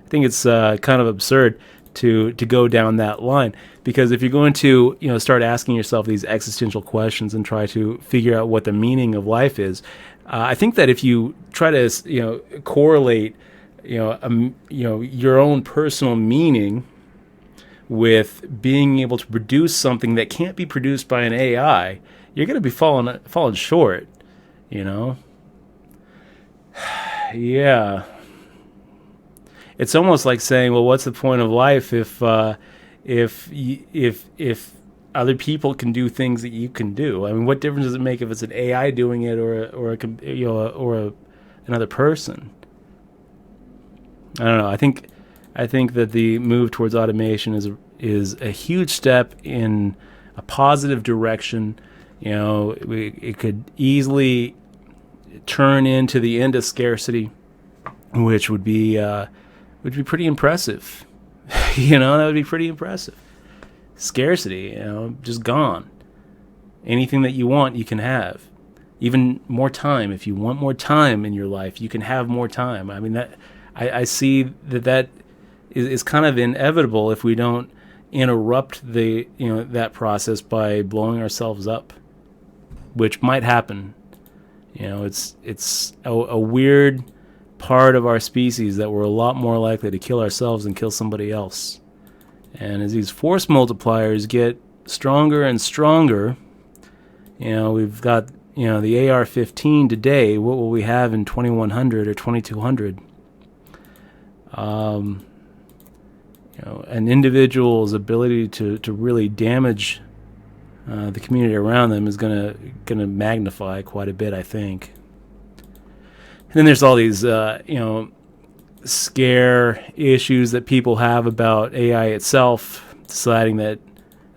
I think it's kind of absurd to go down that line, because if you're going to start asking yourself these existential questions and try to figure out what the meaning of life is, I think that if you try to correlate your own personal meaning with being able to produce something that can't be produced by an AI, you're going to be falling short. Yeah. It's almost like saying, well, what's the point of life if other people can do things that you can do? I mean, what difference does it make if it's an AI doing it or another person? I don't know. I think that the move towards automation is a huge step in a positive direction. It could easily turn into the end of scarcity, which would be pretty impressive. That would be pretty impressive. Scarcity, just gone. Anything that you want, you can have. Even more time. If you want more time in your life, you can have more time. I mean, I see that is kind of inevitable if we don't interrupt that process by blowing ourselves up, which might happen. It's a weird part of our species that we're a lot more likely to kill ourselves than kill somebody else. And as these force multipliers get stronger and stronger, we've got the AR-15 today. What will we have in 2100 or 2200? An individual's ability to really damage the community around them is gonna magnify quite a bit, I think. And then there's all these scare issues that people have about AI itself, deciding that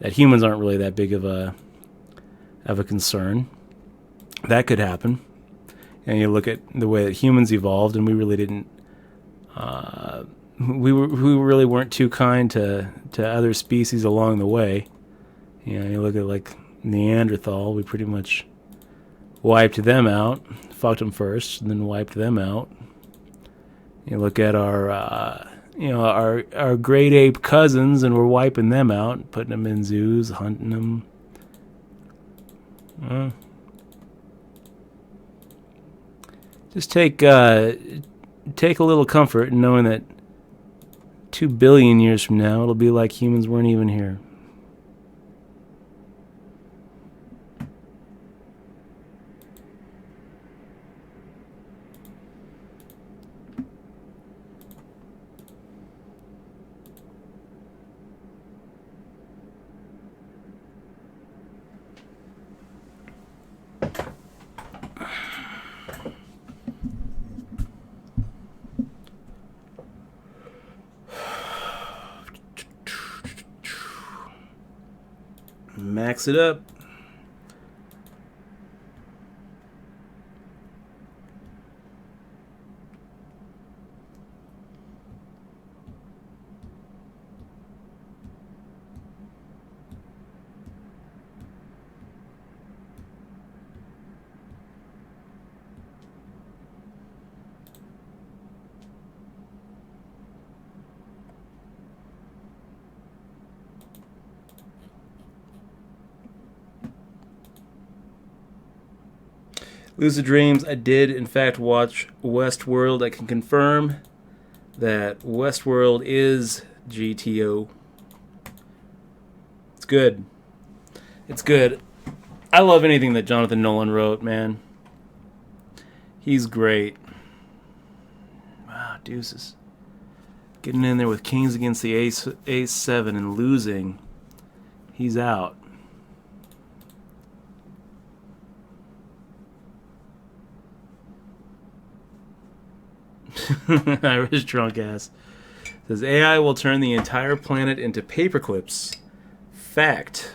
humans aren't really that big of a concern. That could happen. And you look at the way that humans evolved, and we really didn't. We really weren't too kind to other species along the way. You look at like Neanderthal, we pretty much wiped them out, fucked them first, and then wiped them out. You look at our great ape cousins, and we're wiping them out, putting them in zoos, hunting them. Just take a little comfort in knowing that 2 billion years from now, it'll be like humans weren't even here. Max it up. Lucid Dreams, I did in fact watch Westworld. I can confirm that Westworld is GTO. It's good. It's good. I love anything that Jonathan Nolan wrote, man. He's great. Wow, deuces. Getting in there with kings against the ace 7 and losing. He's out. Irish drunk ass. Says AI will turn the entire planet into paperclips. Fact.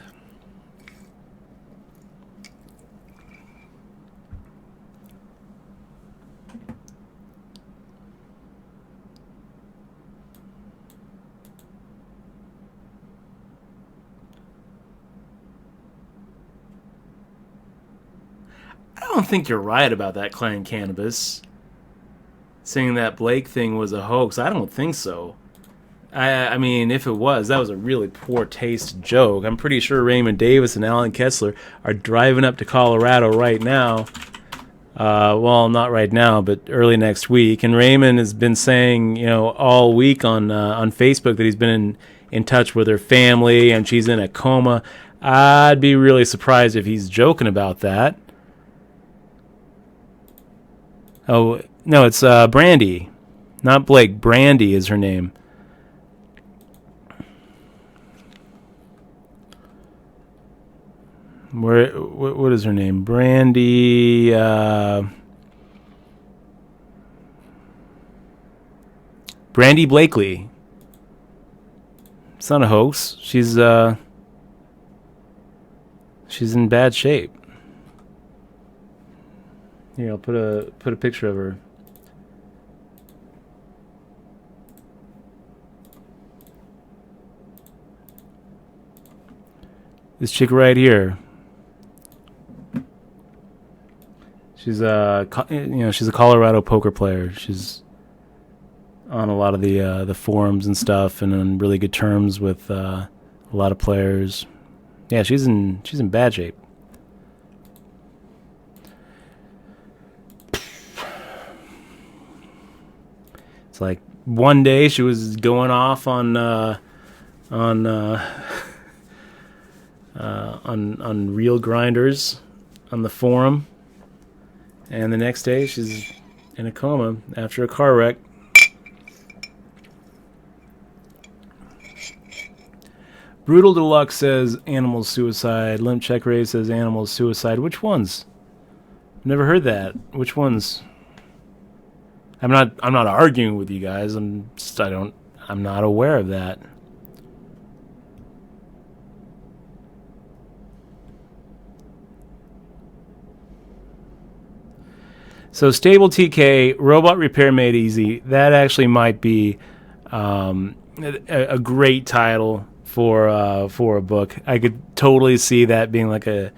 I don't think you're right about that, Clan Cannabis. Saying that Blake thing was a hoax. I don't think so. I mean, if it was, that was a really poor taste joke. I'm pretty sure Raymond Davis and Alan Kessler are driving up to Colorado right now. Well, not right now, but early next week. And Raymond has been saying, all week on Facebook that he's been in touch with her family and she's in a coma. I'd be really surprised if he's joking about that. Oh, no, it's Brandy. Not Blake. Brandy is her name. What is her name? Brandy. Brandy Blakely. It's not a hoax. She's in bad shape. Here, I'll put a picture of her. This chick right here. She's she's a Colorado poker player. She's on a lot of the forums and stuff, and on really good terms with a lot of players. Yeah, she's in bad shape. It's like one day she was going off on real grinders on the forum. And the next day, she's in a coma after a car wreck. Brutal Deluxe says animal suicide. Limp Check Ray says animal suicide. Which ones? Never heard that. Which ones? I'm not arguing with you guys. I'm not aware of that. So Stable TK, Robot Repair Made Easy. That actually might be a great title for a book. I could totally see that being a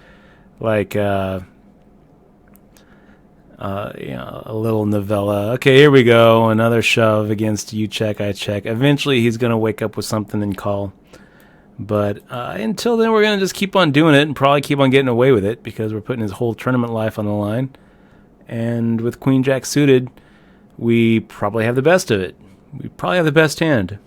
little novella. Okay, here we go. Another shove against You Check, I Check. Eventually, he's gonna wake up with something and call. But until then, we're gonna just keep on doing it and probably keep on getting away with it because we're putting his whole tournament life on the line. And with Queen Jack suited, we probably have the best of it. We probably have the best hand.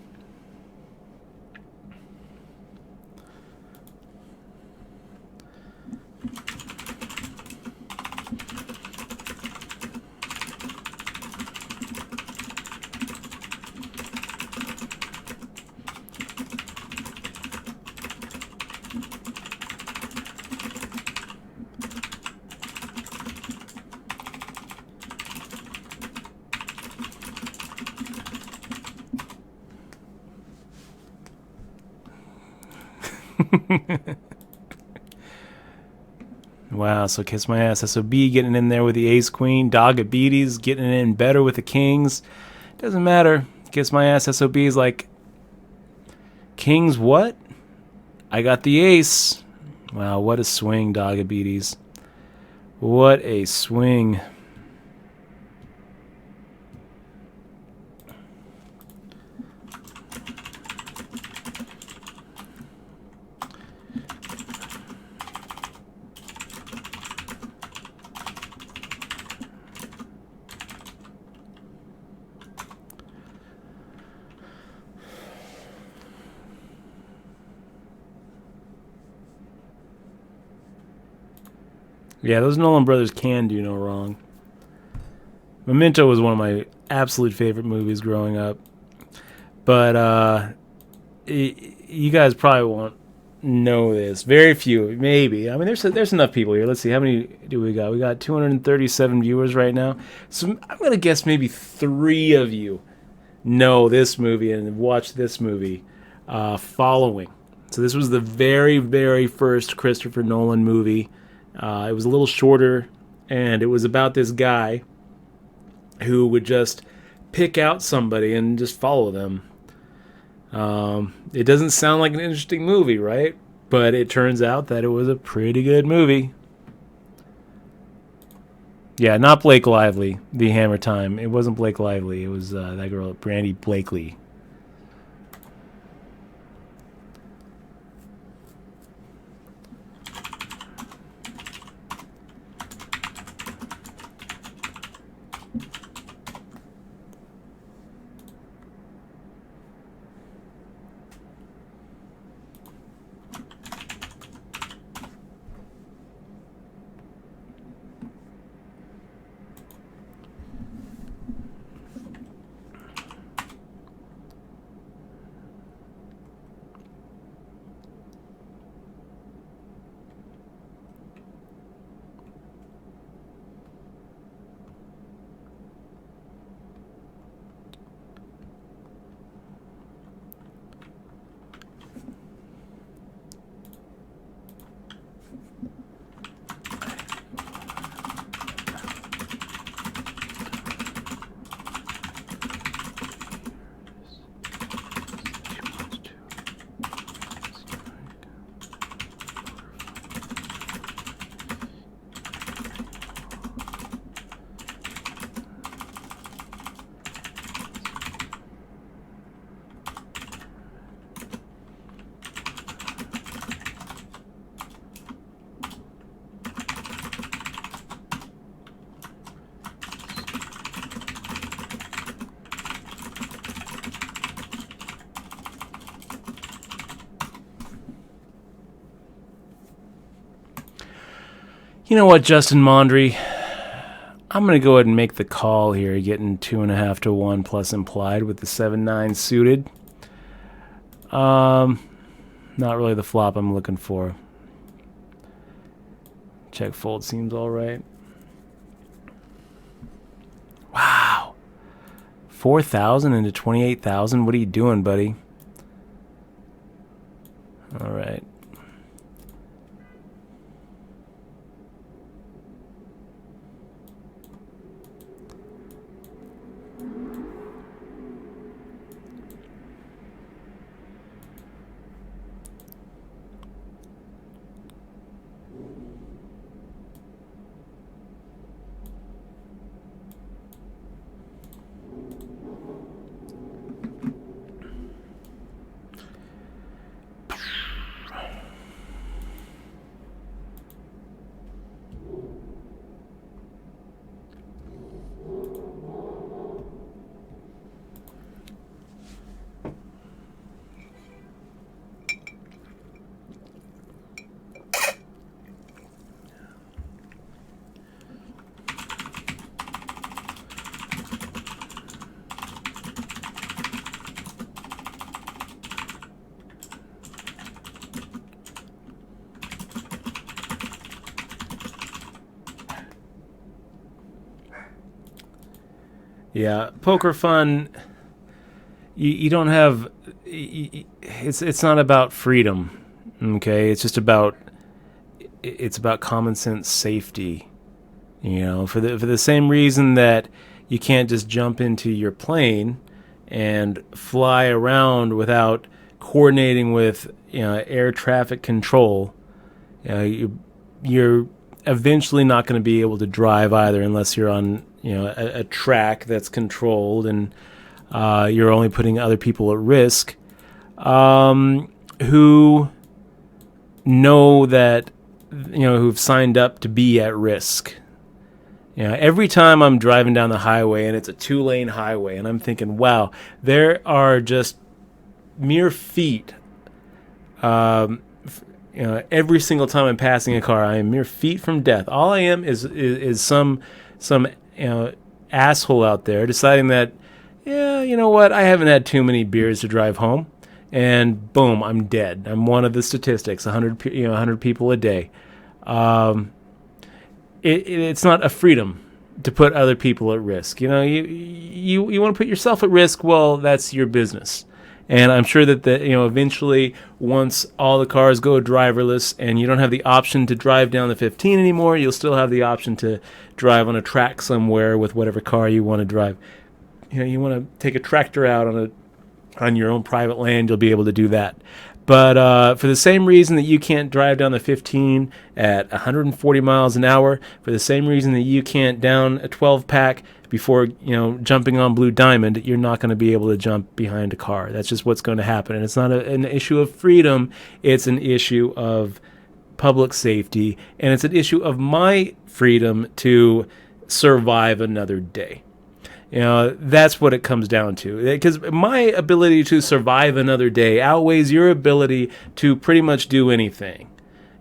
Wow, so Kiss My Ass SOB getting in there with the ace queen. Dagabetes getting in better with the kings. Doesn't matter. Kiss My Ass SOB is like, kings what? I got the ace. Wow, what a swing, Dagabetes. What a swing. Yeah, those Nolan brothers can do no wrong. Memento was one of my absolute favorite movies growing up. But you guys probably won't know this. Very few, maybe. I mean, there's enough people here. Let's see, how many do we got? We got 237 viewers right now. So I'm gonna guess maybe 3 of you know this movie and watch this movie. Following. So this was the very, very first Christopher Nolan movie. It was a little shorter, and it was about this guy who would just pick out somebody and just follow them. It doesn't sound like an interesting movie, right? But it turns out that it was a pretty good movie. Yeah, not Blake Lively, The Hammer Time. It wasn't Blake Lively. It was that girl, Brandy Blakely. You know what, Justin Mondry? I'm going to go ahead and make the call here, getting 2.5 to 1 plus implied with the 7-9 suited. Not really the flop I'm looking for. Check fold seems all right. Wow. 4,000 into 28,000. What are you doing, buddy? All right. Yeah, poker fun. You don't have. It's not about freedom, okay? It's just about. It's about common sense safety. You know, for the same reason that you can't just jump into your plane and fly around without coordinating with air traffic control. You're eventually not going to be able to drive either unless you're on a track that's controlled, and you're only putting other people at risk who know that who've signed up to be at risk. Every time I'm driving down the highway and it's a 2-lane highway and I'm thinking, wow, there are just mere feet. Every single time I'm passing a car, I am mere feet from death. All I am is some asshole out there deciding that, you know what, I haven't had too many beers to drive home, and boom, I'm dead. I'm one of the statistics. 100 people a day. It's not a freedom to put other people at risk. You want to put yourself at risk. Well, that's your business. And I'm sure that eventually, once all the cars go driverless and you don't have the option to drive down the 15 anymore, you'll still have the option to drive on a track somewhere with whatever car you want to drive. You want to take a tractor out on your own private land, you'll be able to do that. But for the same reason that you can't drive down the 15 at 140 miles an hour, for the same reason that you can't down a 12-pack before jumping on Blue Diamond, you're not going to be able to jump behind a car. That's just what's going to happen. And it's not an issue of freedom. It's an issue of public safety. And it's an issue of my freedom to survive another day. That's what it comes down to. Because my ability to survive another day outweighs your ability to pretty much do anything.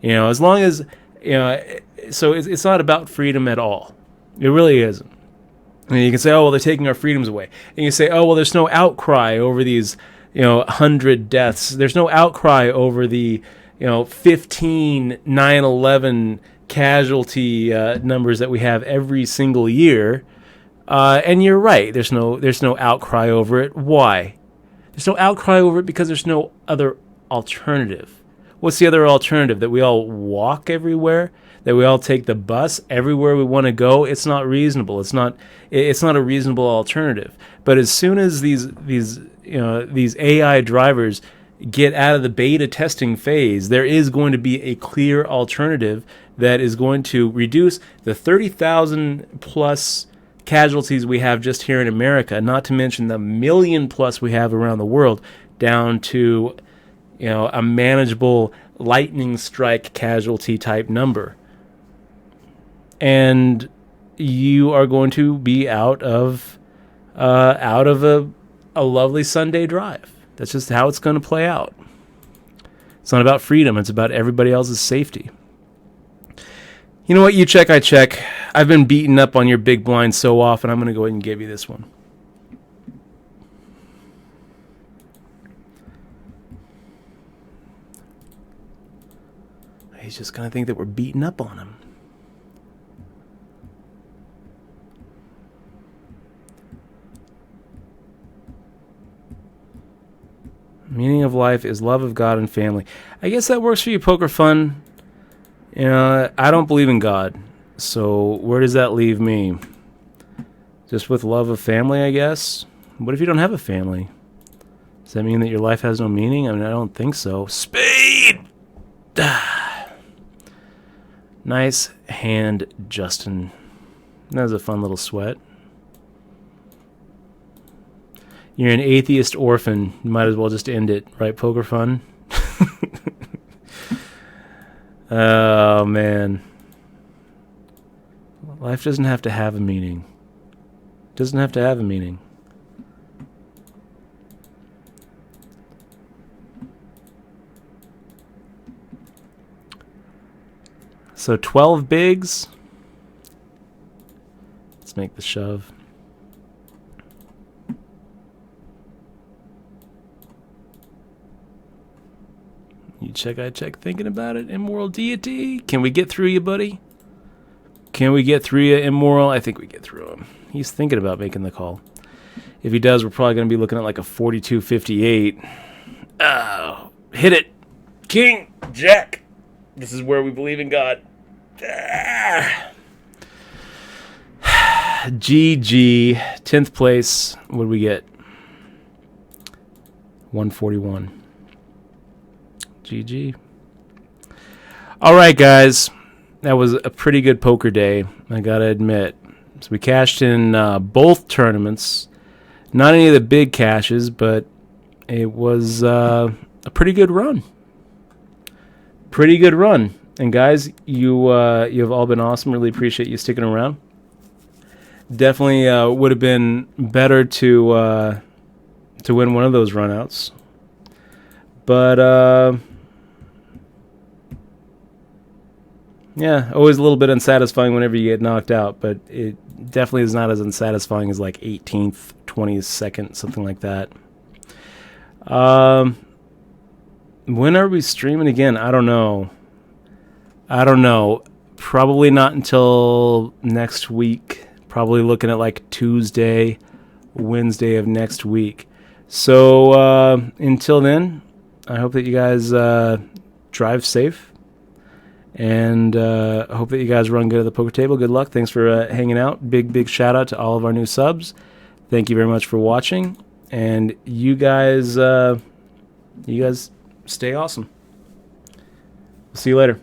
As long as, so it's not about freedom at all. It really isn't. And you can say, oh, well, they're taking our freedoms away. And you say, oh, well, there's no outcry over these, 100 deaths. There's no outcry over the, 15 9/11 casualty numbers that we have every single year. And you're right. There's no outcry over it. Why? There's no outcry over it because there's no other alternative. What's the other alternative? That we all walk everywhere? That we all take the bus everywhere we want to go? It's not reasonable. It's not a reasonable alternative. But as soon as these AI drivers get out of the beta testing phase, there is going to be a clear alternative that is going to reduce the 30,000 plus casualties we have just here in America, not to mention the million plus we have around the world, down to a manageable lightning strike casualty type number. And you are going to be out of a lovely Sunday drive. That's just how it's going to play out. It's not about freedom. It's about everybody else's safety. You know what? You check, I check. I've been beaten up on your big blind so often, I'm going to go ahead and give you this one. He's just going to think that we're beating up on him. Meaning of life is love of God and family. I guess that works for you, Poker Fun. I don't believe in God. So where does that leave me? Just with love of family, I guess? What if you don't have a family? Does that mean that your life has no meaning? I mean, I don't think so. Speed! Nice hand, Justin. That was a fun little sweat. You're an atheist orphan. You might as well just end it, right, Poker Fun? Oh, man. Life doesn't have to have a meaning. It doesn't have to have a meaning. So 12 bigs. Let's make the shove. You check, I check, thinking about it. Immoral deity. Can we get through you, buddy? Can we get through you, immoral? I think we get through him. He's thinking about making the call. If he does, we're probably going to be looking at like a 42-58. Oh, hit it. King, Jack. This is where we believe in God. GG. 10th place. What do we get? 141. GG. All right, guys. That was a pretty good poker day, I got to admit. So we cashed in both tournaments. Not any of the big cashes, but it was a pretty good run. Pretty good run. And guys, you have all been awesome. Really appreciate you sticking around. Definitely would have been better to win one of those runouts. But yeah, always a little bit unsatisfying whenever you get knocked out, but it definitely is not as unsatisfying as like 18th, 22nd, something like that. When are we streaming again? I don't know. Probably not until next week. Probably looking at like Tuesday, Wednesday of next week. So until then, I hope that you guys drive safe. And I hope that you guys run good at the poker table. Good luck. Thanks for hanging out. Big shout out to all of our new subs. Thank you very much for watching. And you guys stay awesome. We'll see you later.